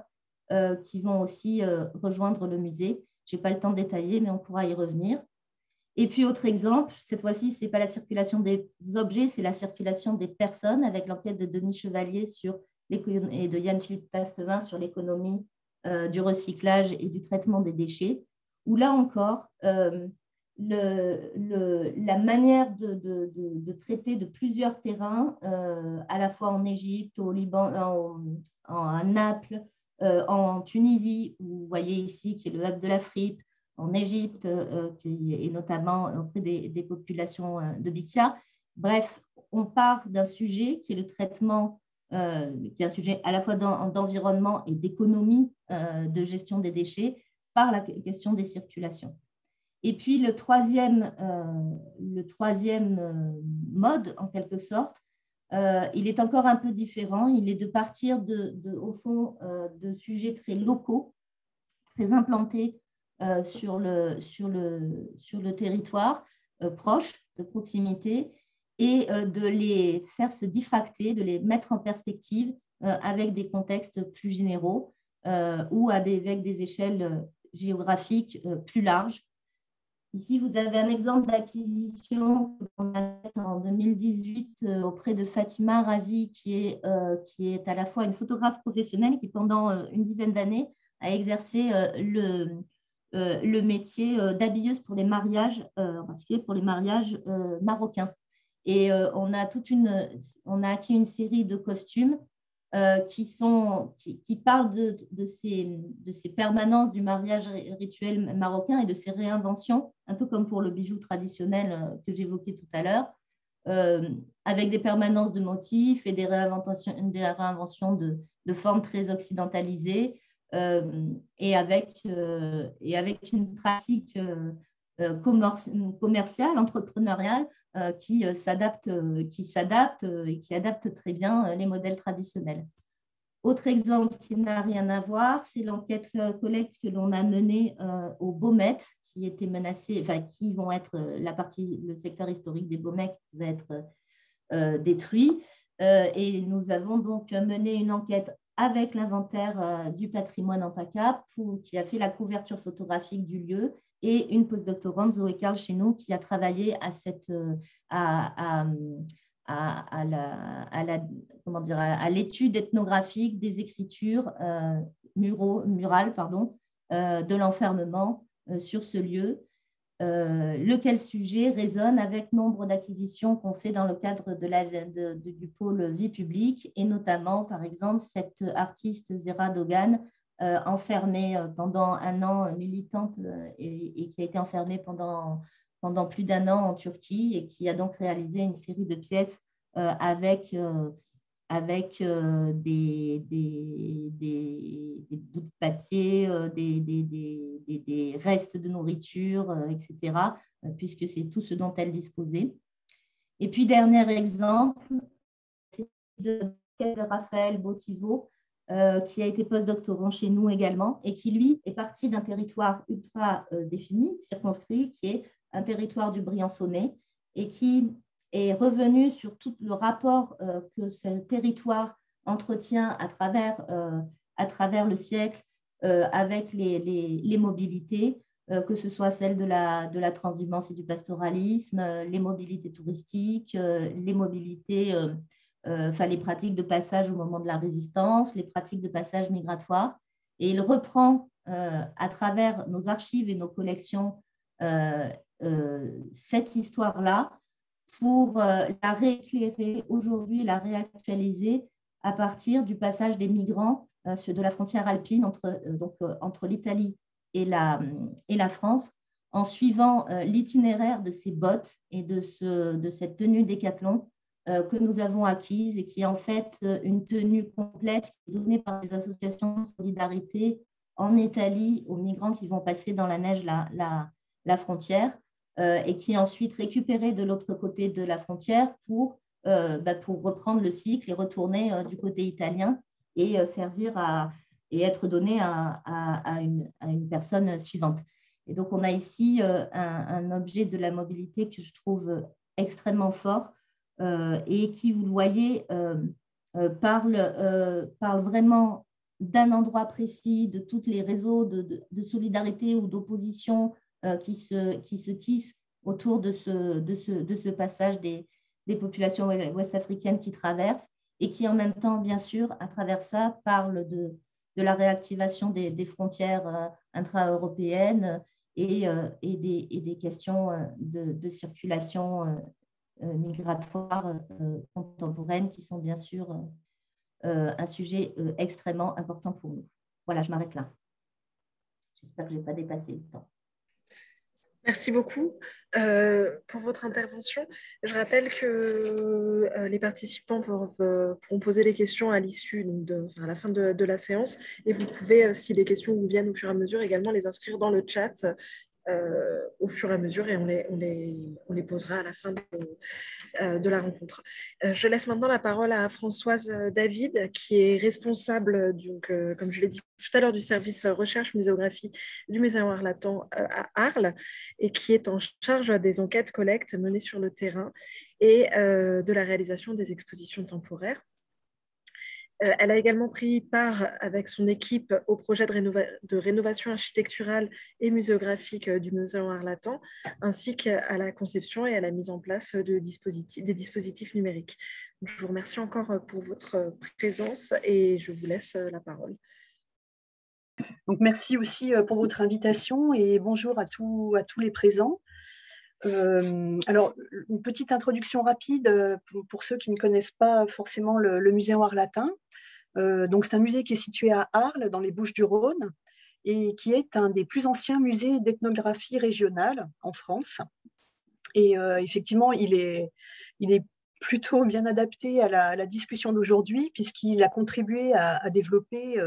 qui vont aussi rejoindre le musée. Je n'ai pas le temps de détailler, mais on pourra y revenir. Et puis, autre exemple, cette fois-ci, ce n'est pas la circulation des objets, c'est la circulation des personnes, avec l'enquête de Denis Chevalier et de Yann-Philippe Tastevin sur l'économie du recyclage et du traitement des déchets, où là encore, la manière de traiter de plusieurs terrains, à la fois en Égypte, au Liban, à Naples, en Tunisie, où vous voyez ici qui est le hub de la fripe, en Égypte, et notamment auprès des populations de Bikya. Bref, on part d'un sujet qui est le traitement, qui est un sujet à la fois d'environnement et d'économie de gestion des déchets, par la question des circulations. Et puis le troisième mode, en quelque sorte, il est encore un peu différent. Il est de partir au fond de sujets très locaux, très implantés sur le territoire proche, de proximité, et de les faire se diffracter, de les mettre en perspective avec des contextes plus généraux ou avec des échelles géographiques plus larges. Ici, vous avez un exemple d'acquisition qu'on a faite en 2018 auprès de Fatima Razi, qui est à la fois une photographe professionnelle qui, pendant une dizaine d'années, a exercé le métier d'habilleuse pour les mariages, en particulier pour les mariages marocains. Et on a acquis une série de costumes qui parlent de ces permanences du mariage rituel marocain et de ces réinventions, un peu comme pour le bijou traditionnel que j'évoquais tout à l'heure, avec des permanences de motifs et des réinventions de formes très occidentalisées, et avec une pratique commerciale, entrepreneuriale, qui s'adapte et qui adapte très bien les modèles traditionnels. Autre exemple qui n'a rien à voir, c'est l'enquête collecte que l'on a menée aux Baumettes, qui étaient menacés, enfin qui vont être le secteur historique des Baumettes qui va être détruit. Et nous avons donc mené une enquête avec l'inventaire du patrimoine en PACA qui a fait la couverture photographique du lieu, et une postdoctorante, Zoé Karl, chez nous, qui a travaillé à l'étude ethnographique des écritures murales de l'enfermement sur ce lieu, lequel sujet résonne avec nombre d'acquisitions qu'on fait dans le cadre du pôle vie publique, et notamment, par exemple, cette artiste Zehra Dogan, enfermée pendant un an, militante, et qui a été enfermée pendant plus d'un an en Turquie, et qui a donc réalisé une série de pièces avec des bouts de papier, des restes de nourriture, etc., puisque c'est tout ce dont elle disposait. Et puis, dernier exemple, c'est de Raphaël Botivo, qui a été postdoctorant chez nous également, et qui, lui, est parti d'un territoire ultra défini, circonscrit, qui est un territoire du Briançonnais, et qui est revenu sur tout le rapport que ce territoire entretient à travers le siècle avec les mobilités, que ce soit celle de la transhumance et du pastoralisme, les mobilités touristiques, les mobilités, les pratiques de passage au moment de la résistance, les pratiques de passage migratoire. Et il reprend à travers nos archives et nos collections cette histoire-là, pour la rééclairer aujourd'hui, la réactualiser à partir du passage des migrants de la frontière alpine entre l'Italie et la France, en suivant l'itinéraire de ces bottes et de cette tenue décathlon que nous avons acquise, et qui est en fait une tenue complète donnée par les associations de solidarité en Italie aux migrants qui vont passer dans la neige la frontière, et qui est ensuite récupérée de l'autre côté de la frontière pour reprendre le cycle et retourner du côté italien et servir et être donnée à une personne suivante. Et donc, on a ici un objet de la mobilité que je trouve extrêmement fort et qui, vous le voyez, parle vraiment d'un endroit précis, de tous les réseaux de solidarité ou d'opposition qui se tissent autour de ce passage des populations ouest-africaines qui traversent, et qui en même temps, bien sûr, à travers ça, parle de la réactivation des frontières intra-européennes et des questions de circulation migratoire contemporaine, qui sont bien sûr un sujet extrêmement important pour nous. Voilà, je m'arrête là. J'espère que je n'ai pas dépassé le temps. Merci beaucoup pour votre intervention. Je rappelle que les participants pourront poser les questions à l'issue, à la fin de la séance, et vous pouvez, si les questions vous viennent au fur et à mesure, également les inscrire dans le chat au fur et à mesure, et on les posera à la fin de la rencontre. Je laisse maintenant la parole à Françoise David, qui est responsable, comme je l'ai dit tout à l'heure, du service recherche muséographie du Muséum Arlatan à Arles, et qui est en charge des enquêtes collectes menées sur le terrain et de la réalisation des expositions temporaires. Elle a également pris part avec son équipe au projet de rénovation architecturale et muséographique du Muséum Arlatan, ainsi qu'à la conception et à la mise en place des dispositifs numériques. Je vous remercie encore pour votre présence et je vous laisse la parole. Donc, merci aussi pour votre invitation et bonjour à tous les présents. Alors, une petite introduction rapide pour ceux qui ne connaissent pas forcément le Muséum Arlatan. Donc, c'est un musée qui est situé à Arles, dans les Bouches-du-Rhône, et qui est un des plus anciens musées d'ethnographie régionale en France. Et effectivement, il est plutôt bien adapté à la discussion d'aujourd'hui, puisqu'il a contribué à développer,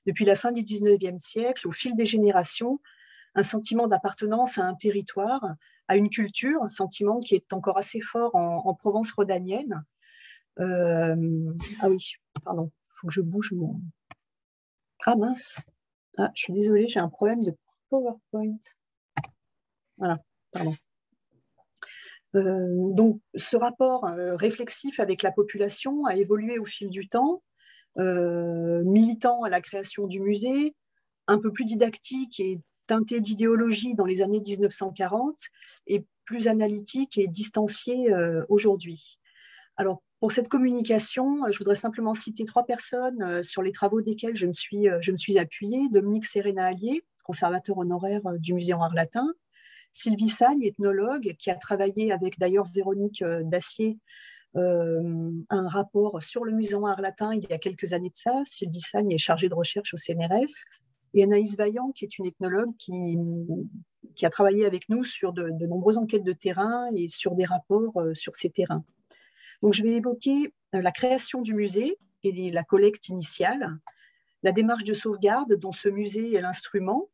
depuis la fin du 19e siècle, au fil des générations, un sentiment d'appartenance à un territoire, à une culture, un sentiment qui est encore assez fort en Provence rhodanienne. Ah oui, pardon, il faut que je bouge mon... Ah mince, je suis désolée, j'ai un problème de PowerPoint. Voilà, pardon. Donc, ce rapport réflexif avec la population a évolué au fil du temps, militant à la création du musée, un peu plus didactique et teinté d'idéologie dans les années 1940, et plus analytique et distancié aujourd'hui. Alors, pour cette communication, je voudrais simplement citer 3 personnes sur les travaux desquelles je me suis appuyée. Dominique Serena-Allier, conservateur honoraire du musée en art latin. Sylvie Sagne, ethnologue, qui a travaillé avec d'ailleurs Véronique Dacier un rapport sur le musée en art latin il y a quelques années de ça. Sylvie Sagne est chargée de recherche au CNRS. Et Anaïs Vaillant, qui est une ethnologue qui a travaillé avec nous sur de nombreuses enquêtes de terrain et sur des rapports sur ces terrains. Donc, je vais évoquer la création du musée et la collecte initiale, la démarche de sauvegarde dont ce musée est l'instrument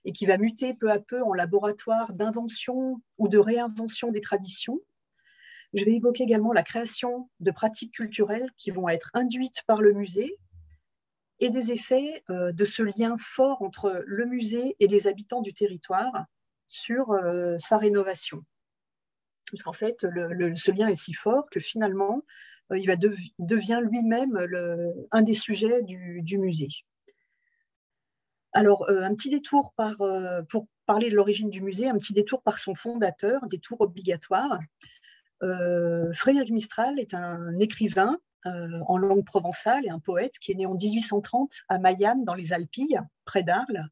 et qui va muter peu à peu en laboratoire d'invention ou de réinvention des traditions. Je vais évoquer également la création de pratiques culturelles qui vont être induites par le musée et des effets de ce lien fort entre le musée et les habitants du territoire sur sa rénovation. Parce qu'en fait, ce lien est si fort que finalement, il devient lui-même un des sujets du musée. Alors, un petit détour pour parler de l'origine du musée, un petit détour par son fondateur, un détour obligatoire. Frédéric Mistral est un écrivain en langue provençale et un poète qui est né en 1830 à Mayenne, dans les Alpilles, près d'Arles.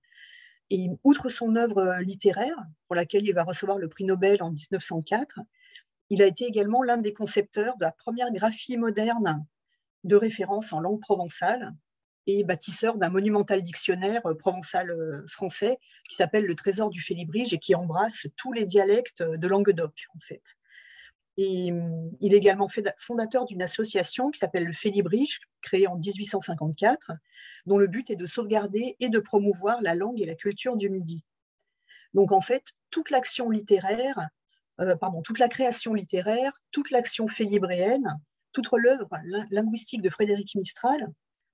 Et outre son œuvre littéraire, pour laquelle il va recevoir le prix Nobel en 1904, il a été également l'un des concepteurs de la première graphie moderne de référence en langue provençale et bâtisseur d'un monumental dictionnaire provençal français qui s'appelle le Trésor du Félibrige et qui embrasse tous les dialectes de Languedoc, en fait. Et il est également fondateur d'une association qui s'appelle le Félibrige, créée en 1854, dont le but est de sauvegarder et de promouvoir la langue et la culture du Midi. Donc en fait, toute la création littéraire, toute l'action félibréenne, toute l'œuvre linguistique de Frédéric Mistral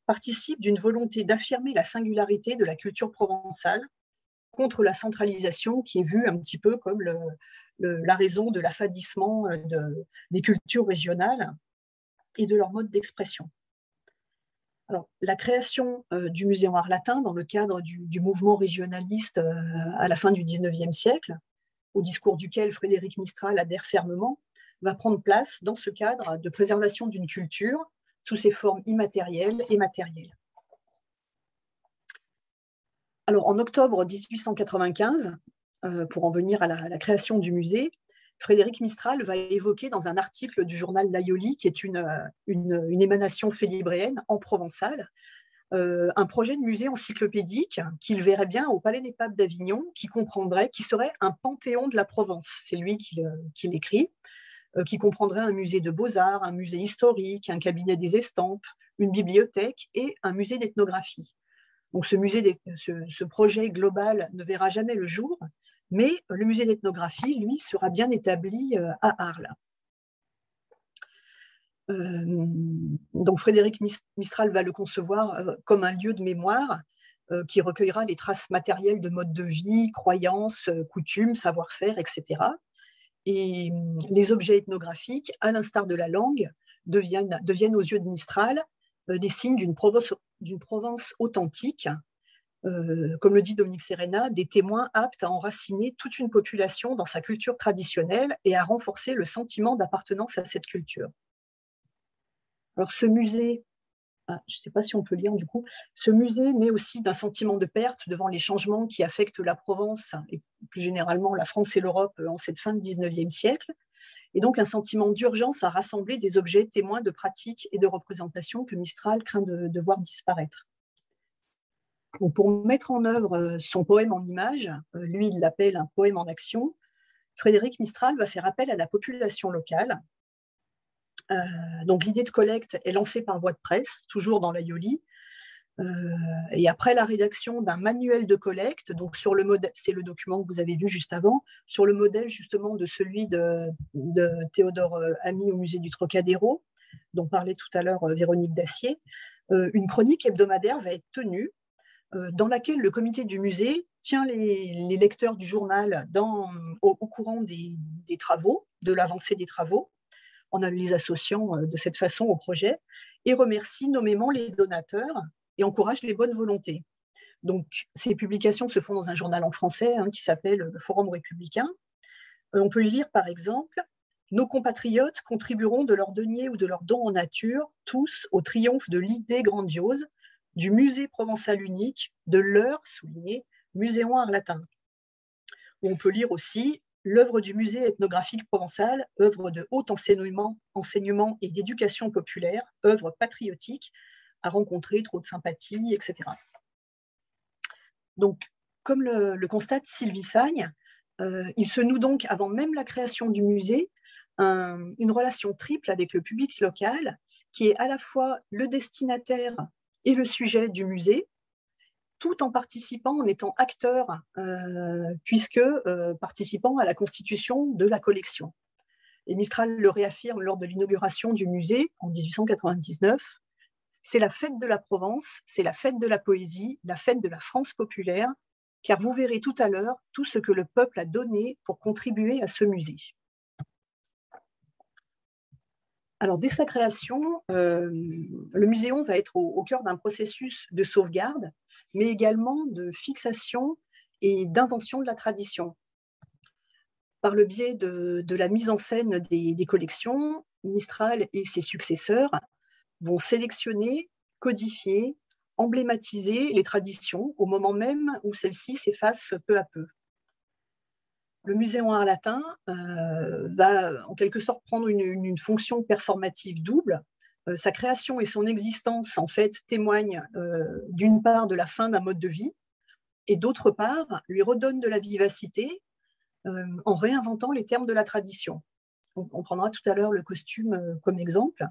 participe d'une volonté d'affirmer la singularité de la culture provençale contre la centralisation qui est vue un petit peu comme la raison de l'affadissement des cultures régionales et de leur mode d'expression. Alors, la création du musée en art latin dans le cadre du mouvement régionaliste à la fin du XIXe siècle, au discours duquel Frédéric Mistral adhère fermement, va prendre place dans ce cadre de préservation d'une culture sous ses formes immatérielles et matérielles. Alors, en octobre 1895, pour en venir à la création du musée, Frédéric Mistral va évoquer dans un article du journal L'Aïoli, qui est une émanation félibréenne en provençal, un projet de musée encyclopédique qu'il verrait bien au Palais des Papes d'Avignon, qui serait un panthéon de la Provence. C'est lui qui l'écrit, qui comprendrait un musée de beaux-arts, un musée historique, un cabinet des estampes, une bibliothèque et un musée d'ethnographie. Donc ce projet global ne verra jamais le jour, mais le musée d'ethnographie, lui, sera bien établi à Arles. Donc Frédéric Mistral va le concevoir comme un lieu de mémoire qui recueillera les traces matérielles de modes de vie, croyances, coutumes, savoir-faire, etc. Et les objets ethnographiques, à l'instar de la langue, deviennent aux yeux de Mistral des signes d'une Provence authentique, comme le dit Dominique Serena, des témoins aptes à enraciner toute une population dans sa culture traditionnelle et à renforcer le sentiment d'appartenance à cette culture. Alors ce musée, je ne sais pas si on peut lire du coup, ce musée naît aussi d'un sentiment de perte devant les changements qui affectent la Provence et plus généralement la France et l'Europe en cette fin de 19e siècle. et donc un sentiment d'urgence à rassembler des objets témoins de pratiques et de représentations que Mistral craint de voir disparaître. Donc, pour mettre en œuvre son poème en images, lui il l'appelle un poème en action, Frédéric Mistral va faire appel à la population locale. Donc l'idée de collecte est lancée par voie de presse, toujours dans l'Aïoli, et après la rédaction d'un manuel de collecte, donc sur le modèle, c'est le document que vous avez vu juste avant, sur le modèle justement de celui de Théodore Ami au musée du Trocadéro, dont parlait tout à l'heure Véronique Dacier, une chronique hebdomadaire va être tenue dans laquelle le comité du musée tient les lecteurs du journal au courant des travaux, de l'avancée des travaux, en les associant de cette façon au projet, et remercie nommément les donateurs et encourage les bonnes volontés. Donc, ces publications se font dans un journal en français qui s'appelle le Forum républicain. On peut y lire, par exemple, « Nos compatriotes contribueront de leur denier ou de leur don en nature, tous au triomphe de l'idée grandiose, du musée provençal unique, de leur, souligné, Muséon Arlatin. » On peut lire aussi l'œuvre du musée ethnographique provençal, œuvre de haut enseignement et d'éducation populaire, œuvre patriotique, a rencontré trop de sympathie, etc. Donc, comme le constate Sylvie Sagne, il se noue donc, avant même la création du musée, une relation triple avec le public local, qui est à la fois le destinataire et le sujet du musée, tout en participant, en étant acteur, puisque participant à la constitution de la collection. Et Mistral le réaffirme lors de l'inauguration du musée en 1899. C'est la fête de la Provence, c'est la fête de la poésie, la fête de la France populaire, car vous verrez tout à l'heure tout ce que le peuple a donné pour contribuer à ce musée. Alors, dès sa création, le Muséon va être au cœur d'un processus de sauvegarde, mais également de fixation et d'invention de la tradition. Par le biais de la mise en scène des collections, Mistral et ses successeurs vont sélectionner, codifier, emblématiser les traditions au moment même où celles-ci s'effacent peu à peu. Le Muséon Arlatin va en quelque sorte prendre une fonction performative double. Sa création et son existence en fait témoignent d'une part de la fin d'un mode de vie et d'autre part lui redonnent de la vivacité en réinventant les termes de la tradition. On prendra tout à l'heure le costume comme exemple.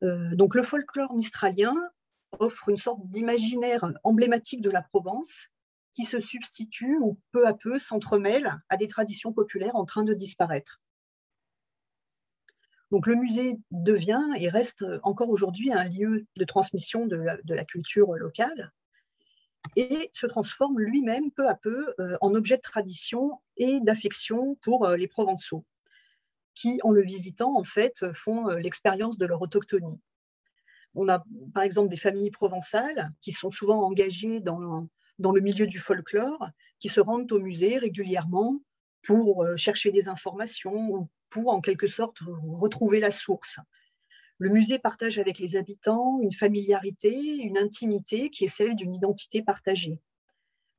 Donc le folklore mistralien offre une sorte d'imaginaire emblématique de la Provence qui se substitue ou peu à peu s'entremêle à des traditions populaires en train de disparaître. Donc le musée devient et reste encore aujourd'hui un lieu de transmission de la culture locale et se transforme lui-même peu à peu en objet de tradition et d'affection pour les Provençaux, qui, en le visitant, en fait, font l'expérience de leur autochtonie. On a par exemple des familles provençales qui sont souvent engagées dans le milieu du folklore, qui se rendent au musée régulièrement pour chercher des informations ou pour, en quelque sorte, retrouver la source. Le musée partage avec les habitants une familiarité, une intimité qui est celle d'une identité partagée.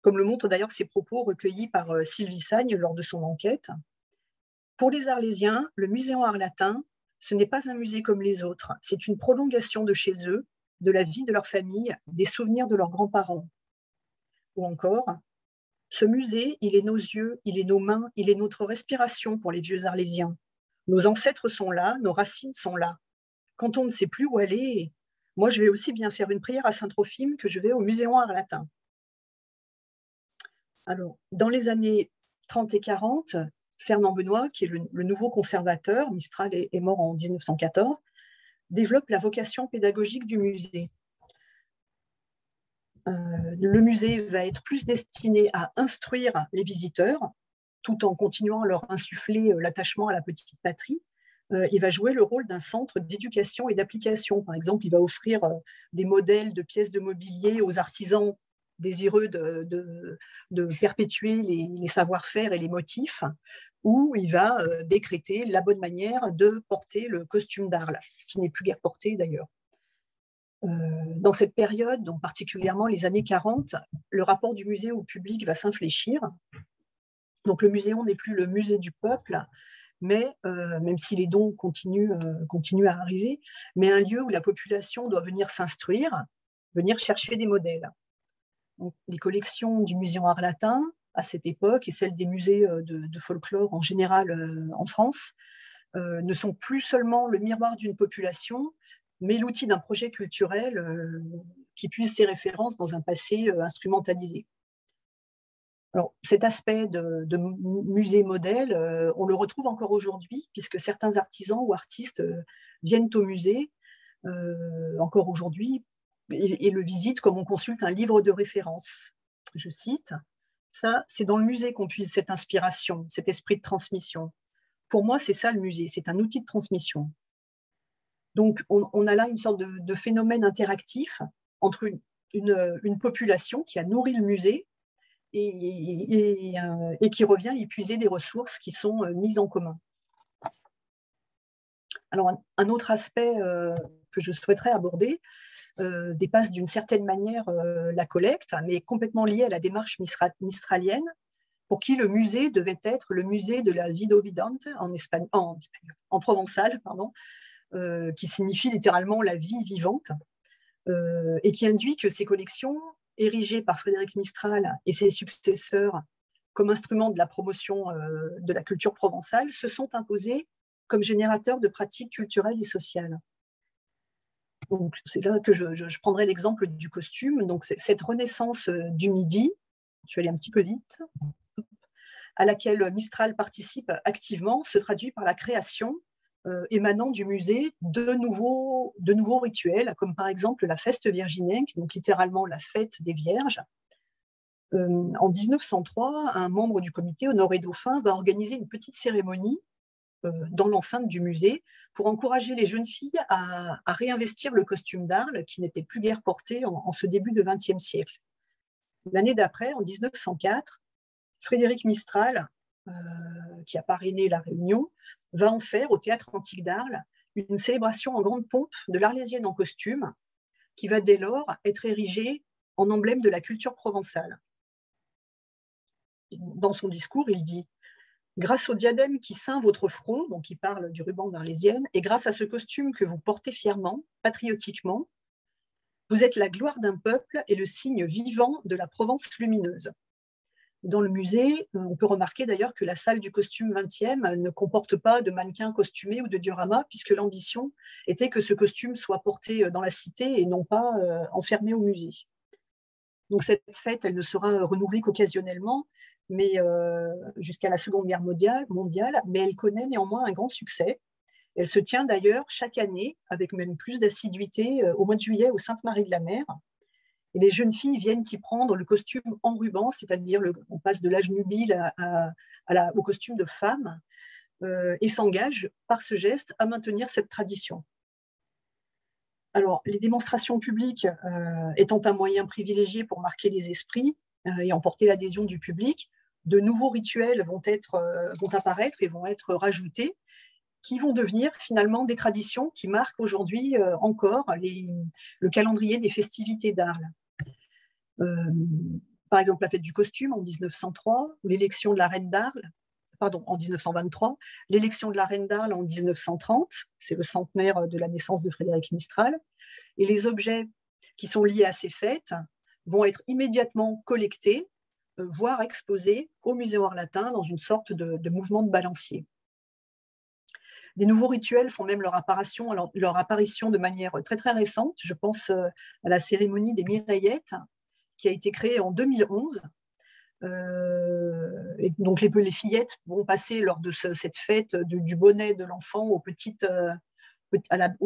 Comme le montrent d'ailleurs ces propos recueillis par Sylvie Sagne lors de son enquête. Pour les Arlésiens, le Muséon Arlatin, ce n'est pas un musée comme les autres, c'est une prolongation de chez eux, de la vie de leur famille, des souvenirs de leurs grands-parents. Ou encore, ce musée, il est nos yeux, il est nos mains, il est notre respiration pour les vieux Arlésiens. Nos ancêtres sont là, nos racines sont là. Quand on ne sait plus où aller, moi je vais aussi bien faire une prière à Saint-Trophime que je vais au Muséon Arlatin. Alors, dans les années 30 et 40, Fernand Benoît, qui est le nouveau conservateur, Mistral est mort en 1914, développe la vocation pédagogique du musée. Le musée va être plus destiné à instruire les visiteurs, tout en continuant à leur insuffler l'attachement à la petite patrie. Il va jouer le rôle d'un centre d'éducation et d'application. Par exemple, il va offrir des modèles de pièces de mobilier aux artisans désireux de perpétuer les savoir-faire et les motifs, où il va décréter la bonne manière de porter le costume d'Arles, qui n'est plus guère porté d'ailleurs. Dans cette période, donc particulièrement les années 40, le rapport du musée au public va s'infléchir. Donc le Muséon n'est plus le musée du peuple, mais même si les dons continuent à arriver, mais un lieu où la population doit venir s'instruire, venir chercher des modèles. Donc, les collections du Musée Art Latin, à cette époque, et celles des musées de folklore en général en France, ne sont plus seulement le miroir d'une population, mais l'outil d'un projet culturel qui puise ses références dans un passé instrumentalisé. Alors, cet aspect de musée modèle, on le retrouve encore aujourd'hui, puisque certains artisans ou artistes viennent au musée encore aujourd'hui et le visitent comme on consulte un livre de référence. Je cite, « Ça, c'est dans le musée qu'on puise cette inspiration, cet esprit de transmission. Pour moi, c'est ça le musée, c'est un outil de transmission. » Donc, on a là une sorte de phénomène interactif entre une population qui a nourri le musée et qui revient épuiser des ressources qui sont mises en commun. Alors, un autre aspect que je souhaiterais aborder dépasse d'une certaine manière la collecte, mais est complètement lié à la démarche mistralienne, pour qui le musée devait être le musée de la Vido Vidante, en provençal, pardon, qui signifie littéralement la vie vivante, et qui induit que ces collections, érigées par Frédéric Mistral et ses successeurs comme instrument de la promotion de la culture provençale, se sont imposées comme générateurs de pratiques culturelles et sociales. Donc, c'est là que je prendrai l'exemple du costume. Donc, cette renaissance du Midi, je vais aller un petit peu vite, à laquelle Mistral participe activement, se traduit par la création émanant du musée de nouveaux rituels, comme par exemple la Feste Virginienne, donc littéralement la fête des Vierges. En 1903, un membre du comité, Honoré Dauphin, va organiser une petite cérémonie dans l'enceinte du musée pour encourager les jeunes filles à réinvestir le costume d'Arles qui n'était plus guère porté en ce début du XXe siècle. L'année d'après, en 1904, Frédéric Mistral, qui a parrainé la réunion, va en faire au Théâtre Antique d'Arles une célébration en grande pompe de l'Arlésienne en costume, qui va dès lors être érigée en emblème de la culture provençale. Dans son discours, il dit « Grâce au diadème qui ceint votre front », donc il parle du ruban d'Arlésienne, « et grâce à ce costume que vous portez fièrement, patriotiquement, vous êtes la gloire d'un peuple et le signe vivant de la Provence lumineuse. » Dans le musée, on peut remarquer d'ailleurs que la salle du costume 20e ne comporte pas de mannequins costumés ou de dioramas, puisque l'ambition était que ce costume soit porté dans la cité et non pas enfermé au musée. Donc cette fête, elle ne sera renouvelée qu'occasionnellement, mais jusqu'à la Seconde Guerre mondiale, mais elle connaît néanmoins un grand succès. Elle se tient d'ailleurs chaque année, avec même plus d'assiduité, au mois de juillet au Sainte-Marie-de-la-Mer. Et les jeunes filles viennent y prendre le costume en ruban, c'est-à-dire on passe de l'âge nubile au costume de femme, et s'engagent par ce geste à maintenir cette tradition. Alors, les démonstrations publiques étant un moyen privilégié pour marquer les esprits et emporter l'adhésion du public, de nouveaux rituels vont apparaître et vont être rajoutés, qui vont devenir finalement des traditions qui marquent aujourd'hui encore le calendrier des festivités d'Arles. Par exemple, la fête du costume en 1903, l'élection de la reine d'Arles, en 1923, l'élection de la reine d'Arles en 1930, c'est le centenaire de la naissance de Frédéric Mistral, et les objets qui sont liés à ces fêtes vont être immédiatement collectés, voire exposés au Musée Art Latin dans une sorte de mouvement de balancier. Des nouveaux rituels font même leur apparition de manière très très récente. Je pense à la cérémonie des Mireillettes, qui a été créée en 2011. Et donc les fillettes vont passer lors de cette fête du bonnet de l'enfant aux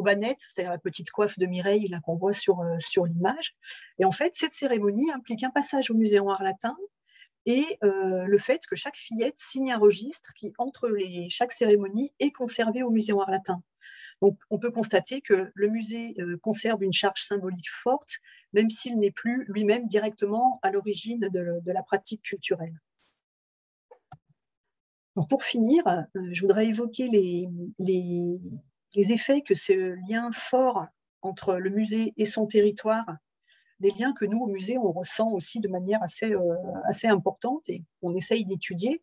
bannettes, c'est-à-dire la petite coiffe de Mireille là, qu'on voit sur l'image. Et en fait, cette cérémonie implique un passage au Musée Art Latin et le fait que chaque fillette signe un registre qui, entre chaque cérémonie, est conservé au Musée Art Latin. Donc, on peut constater que le musée conserve une charge symbolique forte, même s'il n'est plus lui-même directement à l'origine de la pratique culturelle. Donc, pour finir, je voudrais évoquer les effets que ce lien fort entre le musée et son territoire, des liens que nous, au musée, on ressent aussi de manière assez importante et qu'on essaye d'étudier.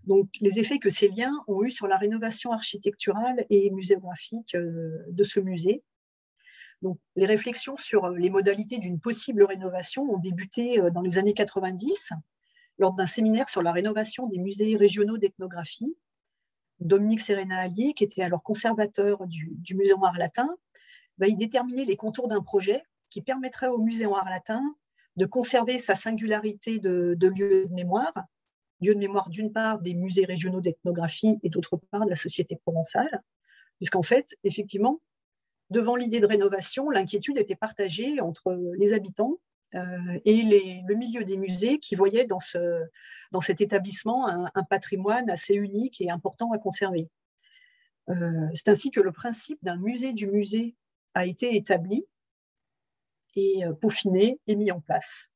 Donc, les effets que ces liens ont eu sur la rénovation architecturale et muséographique de ce musée. Donc, les réflexions sur les modalités d'une possible rénovation ont débuté dans les années 90, lors d'un séminaire sur la rénovation des musées régionaux d'ethnographie. Dominique Serena-Allier, qui était alors conservateur du musée en art latin, va y déterminer les contours d'un projet qui permettrait au musée en art latin de conserver sa singularité de lieu de mémoire d'une part des musées régionaux d'ethnographie et d'autre part de la Société provençale, puisqu'en fait, effectivement, devant l'idée de rénovation, l'inquiétude était partagée entre les habitants et le milieu des musées qui voyaient dans cet établissement un patrimoine assez unique et important à conserver. C'est ainsi que le principe d'un musée du musée a été établi et peaufiné et mis en place.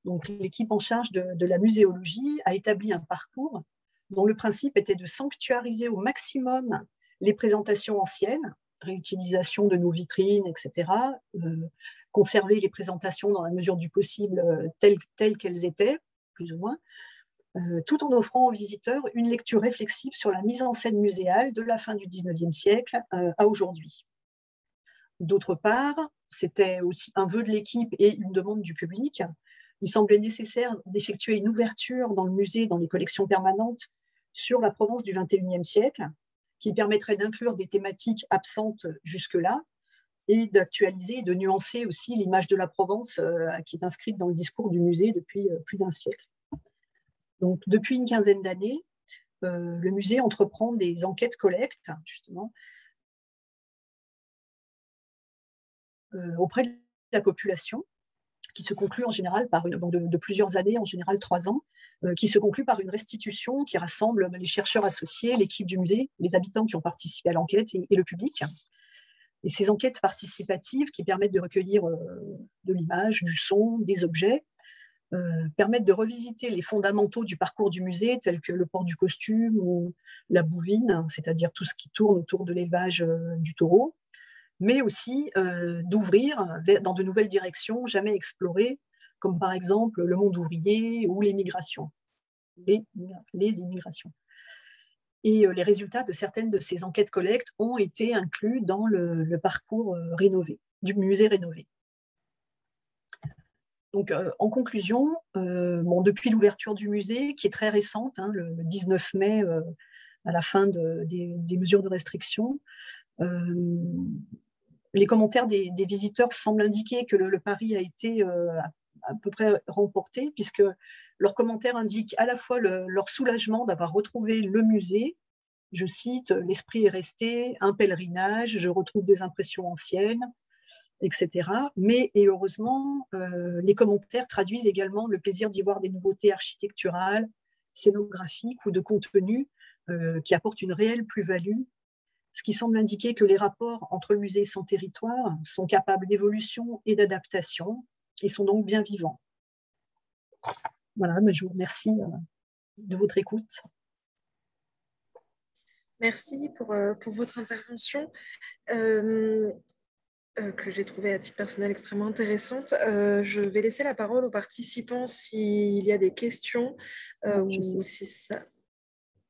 Donc, l'équipe en charge de la muséologie a établi un parcours dont le principe était de sanctuariser au maximum les présentations anciennes, réutilisation de nos vitrines, etc., conserver les présentations dans la mesure du possible telles qu'elles étaient, plus ou moins, tout en offrant aux visiteurs une lecture réflexive sur la mise en scène muséale de la fin du XIXe siècle à aujourd'hui. D'autre part, c'était aussi un vœu de l'équipe et une demande du public. Il semblait nécessaire d'effectuer une ouverture dans le musée, dans les collections permanentes, sur la Provence du XXIe siècle, qui permettrait d'inclure des thématiques absentes jusque-là et d'actualiser et de nuancer aussi l'image de la Provence qui est inscrite dans le discours du musée depuis plus d'un siècle. Donc, depuis une quinzaine d'années, le musée entreprend des enquêtes collectes, justement, auprès de la population, qui se conclut en général de plusieurs années, en général 3 ans, qui se conclut par une restitution qui rassemble les chercheurs associés, l'équipe du musée, les habitants qui ont participé à l'enquête et le public. Et ces enquêtes participatives qui permettent de recueillir de l'image, du son, des objets, permettent de revisiter les fondamentaux du parcours du musée, tels que le port du costume ou la bouvine, c'est-à-dire tout ce qui tourne autour de l'élevage du taureau, mais aussi d'ouvrir dans de nouvelles directions jamais explorées, comme par exemple le monde ouvrier ou les migrations, les immigrations. Et les résultats de certaines de ces enquêtes collectes ont été inclus dans le parcours rénové, du musée rénové. Donc, en conclusion, depuis l'ouverture du musée, qui est très récente, le 19 mai, à la fin des mesures de restriction, les commentaires des visiteurs semblent indiquer que le pari a été à peu près remporté, puisque leurs commentaires indiquent à la fois leur soulagement d'avoir retrouvé le musée. Je cite, « L'esprit est resté, un pèlerinage, je retrouve des impressions anciennes », etc. Mais, et heureusement, les commentaires traduisent également le plaisir d'y voir des nouveautés architecturales, scénographiques ou de contenu qui apportent une réelle plus-value, ce qui semble indiquer que les rapports entre le musée et son territoire sont capables d'évolution et d'adaptation et sont donc bien vivants. Voilà, mais je vous remercie de votre écoute. Merci pour votre intervention. Que j'ai trouvée à titre personnel extrêmement intéressante. Je vais laisser la parole aux participants s'il y a des questions ou si ça...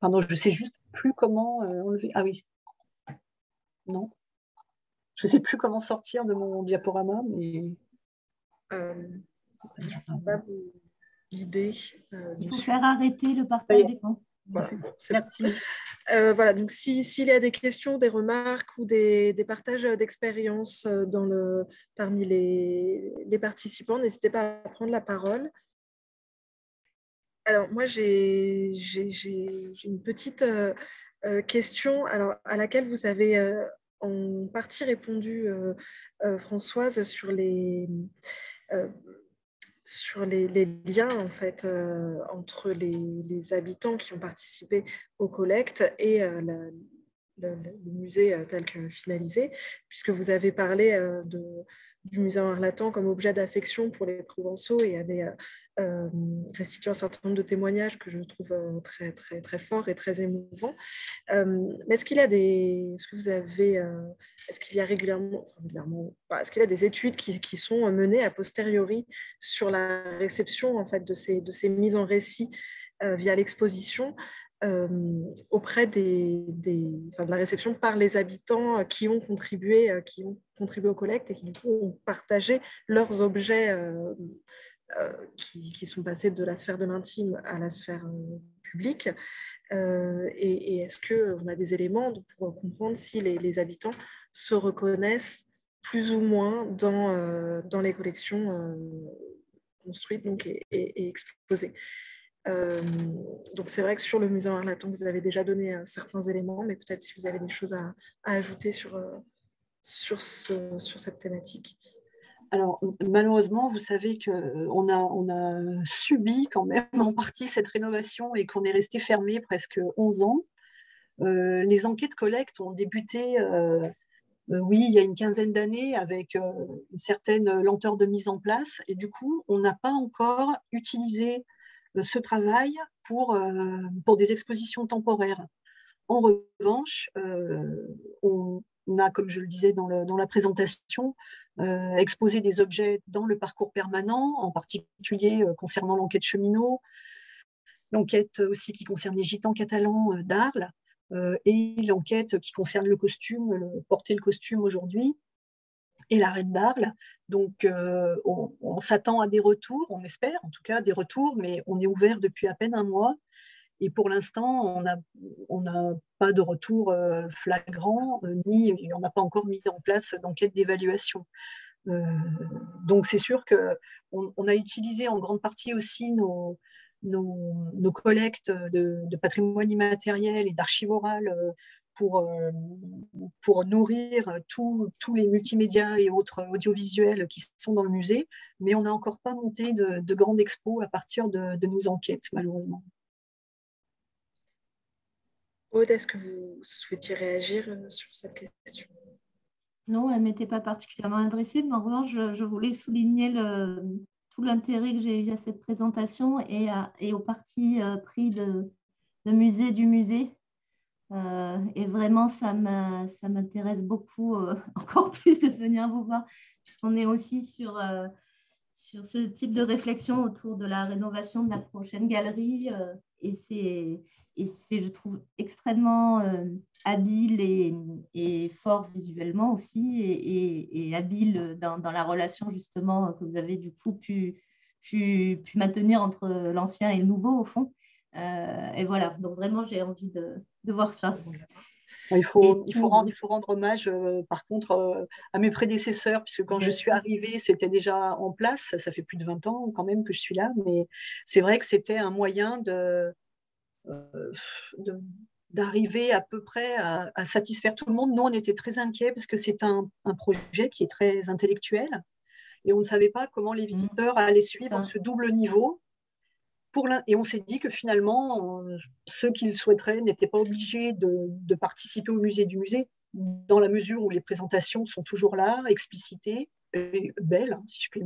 Pardon, je ne sais juste plus comment enlever... Ah oui. Non. Je ne sais plus comment sortir de mon diaporama, mais... je ne peux pas vous guider. Il faut faire arrêter le partage d'écran. Voilà, merci. Voilà, donc s'il y a des questions, des remarques ou des partages d'expériences parmi les participants, n'hésitez pas à prendre la parole. Alors, moi, j'ai une petite question à laquelle vous avez en partie répondu, Françoise, sur les liens en fait, entre les habitants qui ont participé aux collectes et le musée tel que finalisé, puisque vous avez parlé du musée en art latin comme objet d'affection pour les Provençaux et avait restitué un certain nombre de témoignages que je trouve très, très, très forts et très émouvants. Mais est-ce qu'il y a est-ce qu'il y a des études qui sont menées a posteriori sur la réception en fait, de ces mises en récit via l'exposition auprès de la réception par les habitants qui ont contribué aux collectes et qui, du coup, ont partagé leurs objets qui sont passés de la sphère de l'intime à la sphère publique. Et est-ce qu'on a des éléments pour comprendre si les habitants se reconnaissent plus ou moins dans les collections construites donc, et exposées. Donc c'est vrai que sur le musée Arlaton, vous avez déjà donné certains éléments, mais peut-être si vous avez des choses à ajouter sur cette thématique. Alors, malheureusement, vous savez qu'on a subi quand même en partie cette rénovation et qu'on est resté fermé presque 11 ans. Les enquêtes collecte ont débuté, oui, il y a une quinzaine d'années avec une certaine lenteur de mise en place. Et du coup, on n'a pas encore utilisé ce travail pour des expositions temporaires. En revanche, on a, comme je le disais dans la présentation, exposé des objets dans le parcours permanent, en particulier concernant l'enquête cheminot, l'enquête aussi qui concerne les gitans catalans d'Arles, et l'enquête qui concerne le costume, porter le costume aujourd'hui, et la reine d'Arles. Donc, on s'attend à des retours, on espère en tout cas des retours, mais on est ouvert depuis à peine un mois. Et pour l'instant, on n'a pas de retour flagrant, ni il n'y en a pas encore mis en place d'enquête d'évaluation. Donc, c'est sûr qu'on a utilisé en grande partie aussi nos collectes de patrimoine immatériel et d'archives orales pour nourrir tous les multimédias et autres audiovisuels qui sont dans le musée, mais on n'a encore pas monté de grande expo à partir de nos enquêtes, malheureusement. Aude, est-ce que vous souhaitiez réagir sur cette question? Non, elle ne m'était pas particulièrement adressée, mais en revanche, je voulais souligner tout l'intérêt que j'ai eu à cette présentation et au parti pris de musée du musée. Et vraiment, ça m'intéresse beaucoup, encore plus de venir vous voir, puisqu'on est aussi sur ce type de réflexion autour de la rénovation de la prochaine galerie. Et c'est, je trouve, extrêmement habile et fort visuellement aussi, et habile dans la relation justement que vous avez du coup pu maintenir entre l'ancien et le nouveau au fond. Et voilà, donc vraiment j'ai envie de voir ça. Il faut rendre hommage, par contre, à mes prédécesseurs, puisque quand je suis arrivée, c'était déjà en place. Ça fait plus de 20 ans quand même que je suis là, mais c'est vrai que c'était un moyen d'arriver à peu près à satisfaire tout le monde. Nous, on était très inquiets parce que c'est un projet qui est très intellectuel et on ne savait pas comment les visiteurs allaient suivre ce double niveau. Et on s'est dit que finalement, ceux qui le souhaiteraient n'étaient pas obligés de participer au musée du musée, dans la mesure où les présentations sont toujours là, explicitées, et belles, hein, si je puis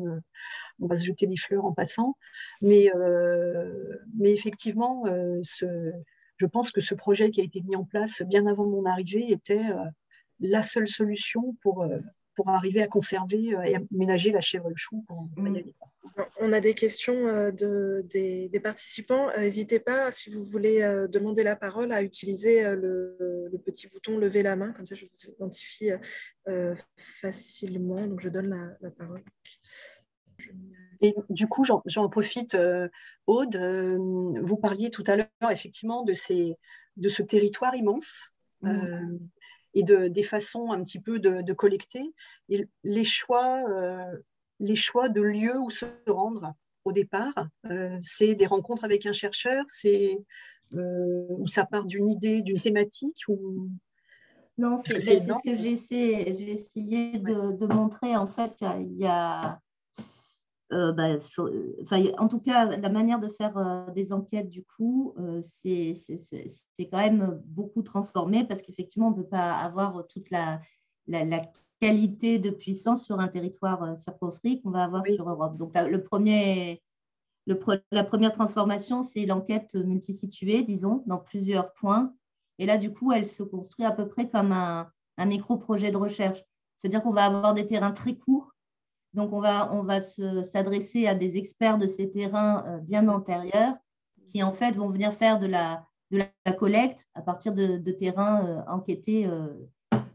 on va se jeter des fleurs en passant. Mais effectivement, je pense que ce projet qui a été mis en place bien avant mon arrivée était la seule solution pour arriver à conserver et à ménager la chèvre et le chou pour y aller. On a des questions des participants. N'hésitez pas, si vous voulez demander la parole, à utiliser le petit bouton « Lever la main », comme ça je vous identifie facilement. Donc je donne la parole. Et du coup, j'en profite, Aude, vous parliez tout à l'heure effectivement de ce territoire immense et des façons un petit peu de collecter. Et les choix de lieux où se rendre au départ, c'est des rencontres avec un chercheur, où ça part d'une idée, d'une thématique ou... Non, c'est ce que j'ai essayé de montrer. En fait, il y a en tout cas, la manière de faire des enquêtes, du coup, c'est quand même beaucoup transformé parce qu'effectivement, on ne peut pas avoir toute la qualité de puissance sur un territoire circonscrit qu'on va avoir sur Europe. Donc, la première transformation, c'est l'enquête multisituée, disons, dans plusieurs points. Et là, du coup, elle se construit à peu près comme un micro-projet de recherche. C'est-à-dire qu'on va avoir des terrains très courts. Donc, on va s'adresser à des experts de ces terrains bien antérieurs qui, en fait, vont venir faire de de la collecte à partir de terrains enquêtés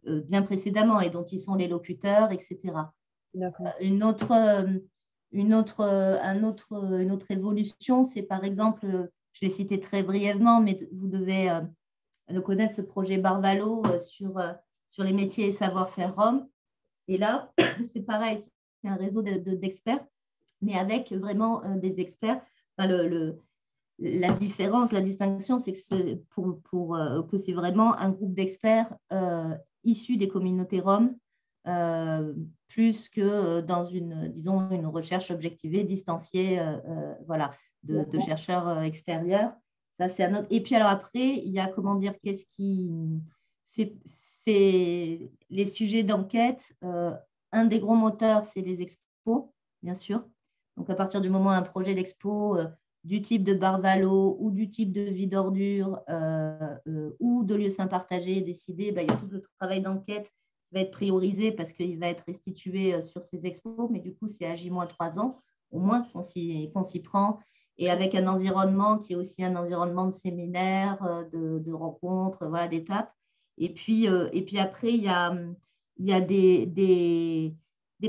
bien précédemment et dont ils sont les locuteurs, etc. Une autre évolution, c'est par exemple, je l'ai cité très brièvement, mais vous devez le connaître, ce projet Barvalo sur les métiers et savoir-faire roms. Et là, c'est pareil, c'est un réseau d'experts, mais avec vraiment des experts. Enfin, la différence, la distinction, c'est que que c'est vraiment un groupe d'experts issus des communautés roms, plus que dans disons, une recherche objectivée, distanciée, voilà, de chercheurs extérieurs. Ça, c'est un autre. Et puis alors après, il y a, comment dire, qu'est-ce qui fait les sujets d'enquête. Un des gros moteurs, c'est les expos, bien sûr. Donc à partir du moment où un projet d'expo du type de Barvalo ou du type de Vie d'Ordure ou de Lieux Sains Partagés est décidé, il y a tout le travail d'enquête qui va être priorisé parce qu'il va être restitué sur ces expos, mais du coup, c'est à J-3 ans, au moins qu'on s'y prend, et avec un environnement qui est aussi un environnement de séminaires, de rencontres, voilà, d'étapes. Et puis après, il y a des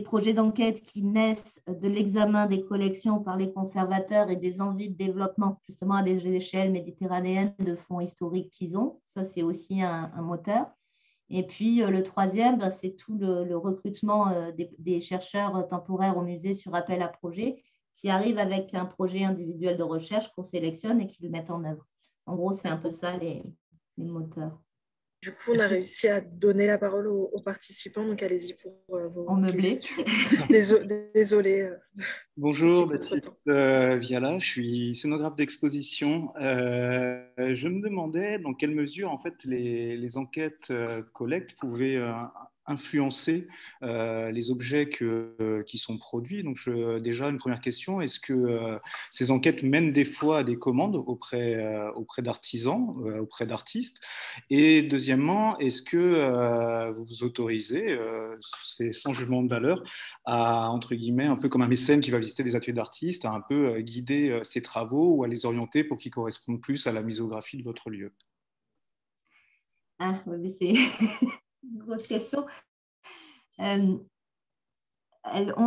projets d'enquête qui naissent de l'examen des collections par les conservateurs et des envies de développement, justement à des échelles méditerranéennes de fonds historiques qu'ils ont. Ça, c'est aussi un moteur. Et puis, le troisième, c'est tout le recrutement des chercheurs temporaires au musée sur appel à projet qui arrivent avec un projet individuel de recherche qu'on sélectionne et qu'ils le mettent en œuvre. En gros, c'est un peu ça les moteurs. Du coup, on a réussi à donner la parole aux participants, donc allez-y pour vos questions. Désolée. Bonjour, Baptiste Viala, je suis scénographe d'exposition. Je me demandais dans quelle mesure en fait les enquêtes collectes pouvaient influencer les objets qui sont produits. Donc déjà, une première question, est-ce que ces enquêtes mènent des fois à des commandes auprès d'artisans, auprès d'artistes? Et deuxièmement, est-ce que vous vous autorisez, c'est sans jugement de valeur, à, entre guillemets, un peu comme un mécène qui va visiter des ateliers d'artistes, à un peu guider ses travaux ou à les orienter pour qu'ils correspondent plus à la muséographie de votre lieu? Ah, mais c'est une grosse question. On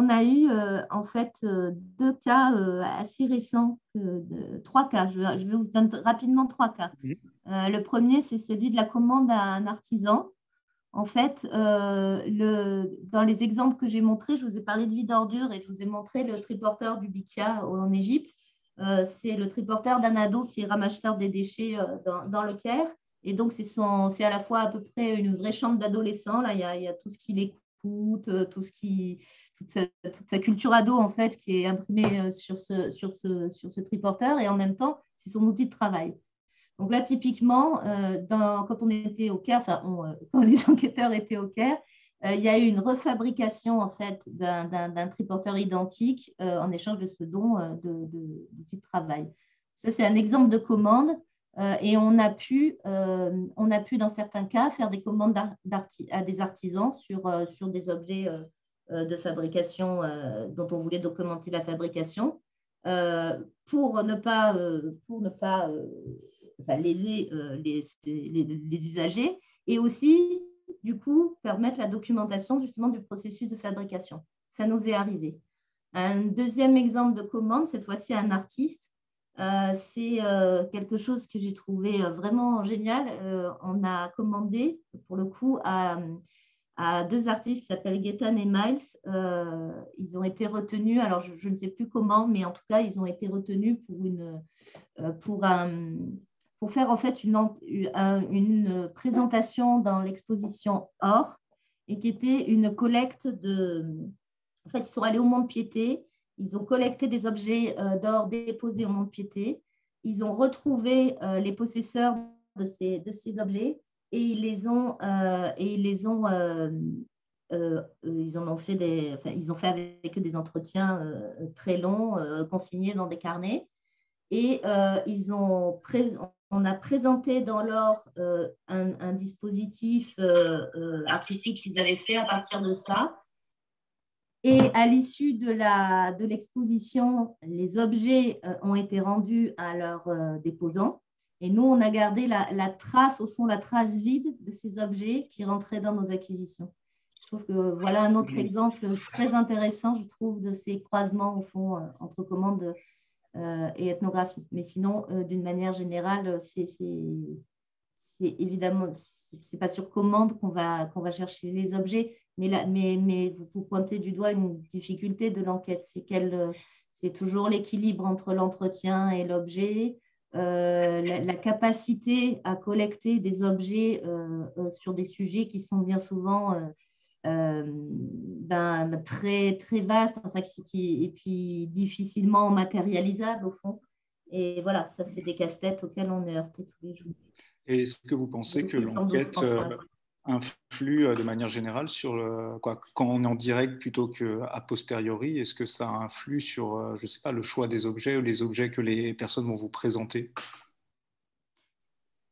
a eu en fait 2 cas assez récents, 3 cas. Je vais vous donner rapidement 3 cas. Le premier, c'est celui de la commande à un artisan. En fait, dans les exemples que j'ai montrés, je vous ai parlé de Vie d'Ordure et je vous ai montré le triporteur du Bikia en Égypte. C'est le triporteur d'Anado qui est ramasseur des déchets dans le Caire. Et donc, c'est à la fois à peu près une vraie chambre d'adolescent. Là, il y a tout ce qu'il écoute, toute sa culture ado, en fait, qui est imprimée sur ce triporteur. Et en même temps, c'est son outil de travail. Donc là, typiquement, quand on était au Caire, quand les enquêteurs étaient au Caire, il y a eu une refabrication en fait d'un triporteur identique en échange de ce don d'outil de travail. Ça, c'est un exemple de commande et on a pu, dans certains cas, faire des commandes à des artisans sur des objets de fabrication dont on voulait documenter la fabrication pour ne pas léser les usagers et aussi, du coup, permettre la documentation justement du processus de fabrication. Ça nous est arrivé. Un deuxième exemple de commande, cette fois-ci à un artiste, c'est quelque chose que j'ai trouvé vraiment génial. On a commandé, pour le coup, à 2 artistes qui s'appellent Gaëtan et Miles. Ils ont été retenus, alors je ne sais plus comment, mais en tout cas, ils ont été retenus pour faire en fait une présentation dans l'exposition Or, et qui était une collecte En fait, ils sont allés au Mont-de-Piété, ils ont collecté des objets d'or déposés au Mont-de-Piété, ils ont retrouvé les possesseurs de ces objets et ils ont fait avec eux des entretiens très longs, consignés dans des carnets. Et on a présenté dans l'Or un dispositif artistique qu'ils avaient fait à partir de ça. Et à l'issue de l'exposition, les objets ont été rendus à leurs déposants. Et nous, on a gardé la trace, au fond, la trace vide de ces objets qui rentraient dans nos acquisitions. Je trouve que voilà un autre exemple très intéressant, je trouve, de ces croisements, au fond, entre commande et ethnographie. Mais sinon, d'une manière générale, c'est évidemment, c'est pas sur commande qu'on va chercher les objets, mais vous pointez du doigt une difficulté de l'enquête, c'est toujours l'équilibre entre l'entretien et l'objet, la capacité à collecter des objets sur des sujets qui sont bien souvent très, très vastes, enfin, et puis difficilement matérialisables au fond. Et voilà, ça, c'est des casse-têtes auxquels on est heurté tous les jours. Et est-ce que vous pensez que l'enquête influe de manière générale sur quand on est en direct plutôt qu'à posteriori? Est-ce que ça influe sur, je sais pas, le choix des objets ou les objets que les personnes vont vous présenter?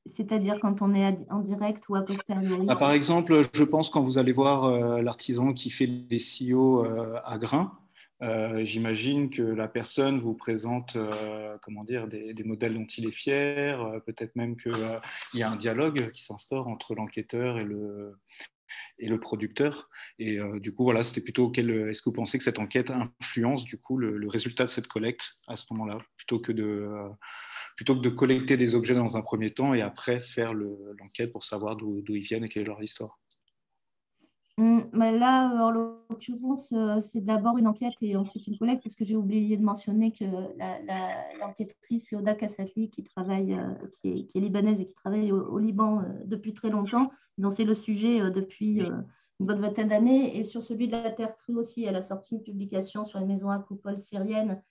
C'est-à-dire quand on est en direct ou a posteriori? Par exemple, je pense quand vous allez voir l'artisan qui fait les sillons à grains, j'imagine que la personne vous présente comment dire, des modèles dont il est fier, peut-être même qu'il y a un dialogue qui s'instaure entre l'enquêteur et le producteur. Et du coup, voilà, c'était plutôt est-ce que vous pensez que cette enquête influence du coup le résultat de cette collecte à ce moment-là, plutôt que de collecter des objets dans un premier temps et après faire l'enquête pour savoir d'où ils viennent et quelle est leur histoire? Mais là, en l'occurrence, c'est d'abord une enquête et ensuite une collecte, parce que j'ai oublié de mentionner que l'enquêtrice, c'est Oda Kassatli, qui est libanaise et qui travaille au Liban depuis très longtemps. Donc, c'est le sujet depuis une bonne vingtaine d'années. Et sur celui de la terre crue aussi, elle a sorti une publication sur les maisons à coupole syriennes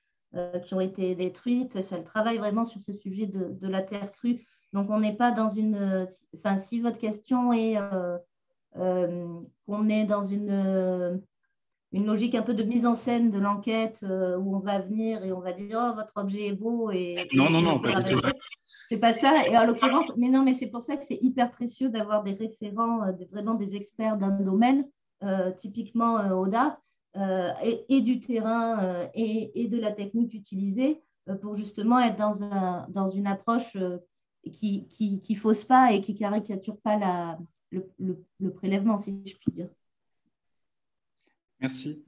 qui ont été détruites. Elle travaille vraiment sur ce sujet de la terre crue. Donc, on n'est pas dans une... Enfin, si votre question est... qu'on est dans une logique un peu de mise en scène de l'enquête où on va venir et on va dire oh, votre objet est beau non, pas du tout. C'est pas ça. Et en l'occurrence, mais c'est pour ça que c'est hyper précieux d'avoir des référents, vraiment des experts d'un domaine, typiquement Oda, et du terrain et de la technique utilisée pour justement être dans une approche qui fausse pas et qui caricature pas le prélèvement, si je puis dire. Merci.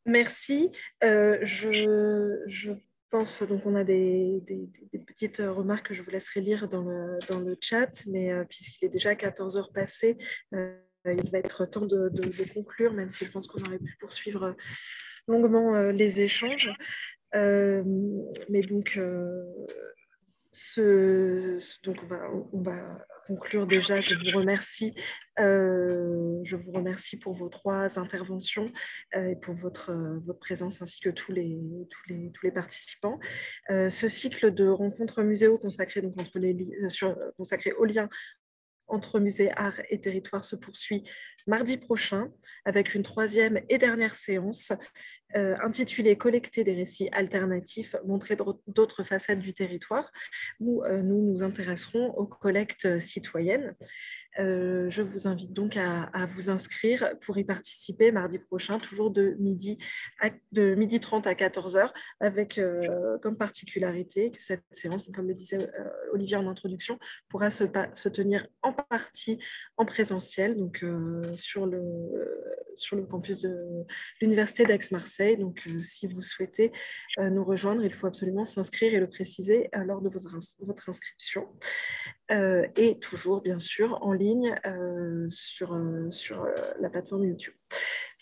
Merci. Je pense, donc on a des petites remarques que je vous laisserai lire dans le chat, mais puisqu'il est déjà 14 heures passées, il va être temps de conclure, même si je pense qu'on aurait pu poursuivre longuement les échanges. Mais donc... donc on va conclure déjà. Je vous remercie pour vos 3 interventions et pour votre présence ainsi que tous les participants. Ce cycle de rencontres muséaux consacré au lien entre musée, art et territoire se poursuit mardi prochain avec une 3e et dernière séance intitulée « Collecter des récits alternatifs, montrer d'autres facettes du territoire » où nous nous intéresserons aux collectes citoyennes. Je vous invite donc à vous inscrire pour y participer mardi prochain, toujours de midi 30 à 14h, avec comme particularité que cette séance, comme le disait Olivier en introduction, pourra se tenir en partie en présentiel, donc sur le campus de l'Université d'Aix-Marseille. Donc, si vous souhaitez nous rejoindre, il faut absolument s'inscrire et le préciser lors de votre inscription. Et toujours, bien sûr, en ligne sur la plateforme YouTube.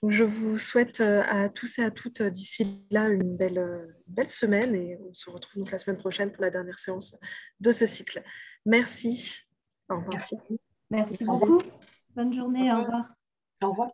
Donc, je vous souhaite à tous et à toutes d'ici là une belle semaine et on se retrouve donc la semaine prochaine pour la dernière séance de ce cycle. Merci. Au revoir. Merci beaucoup. Bonne journée. Au revoir. Au revoir.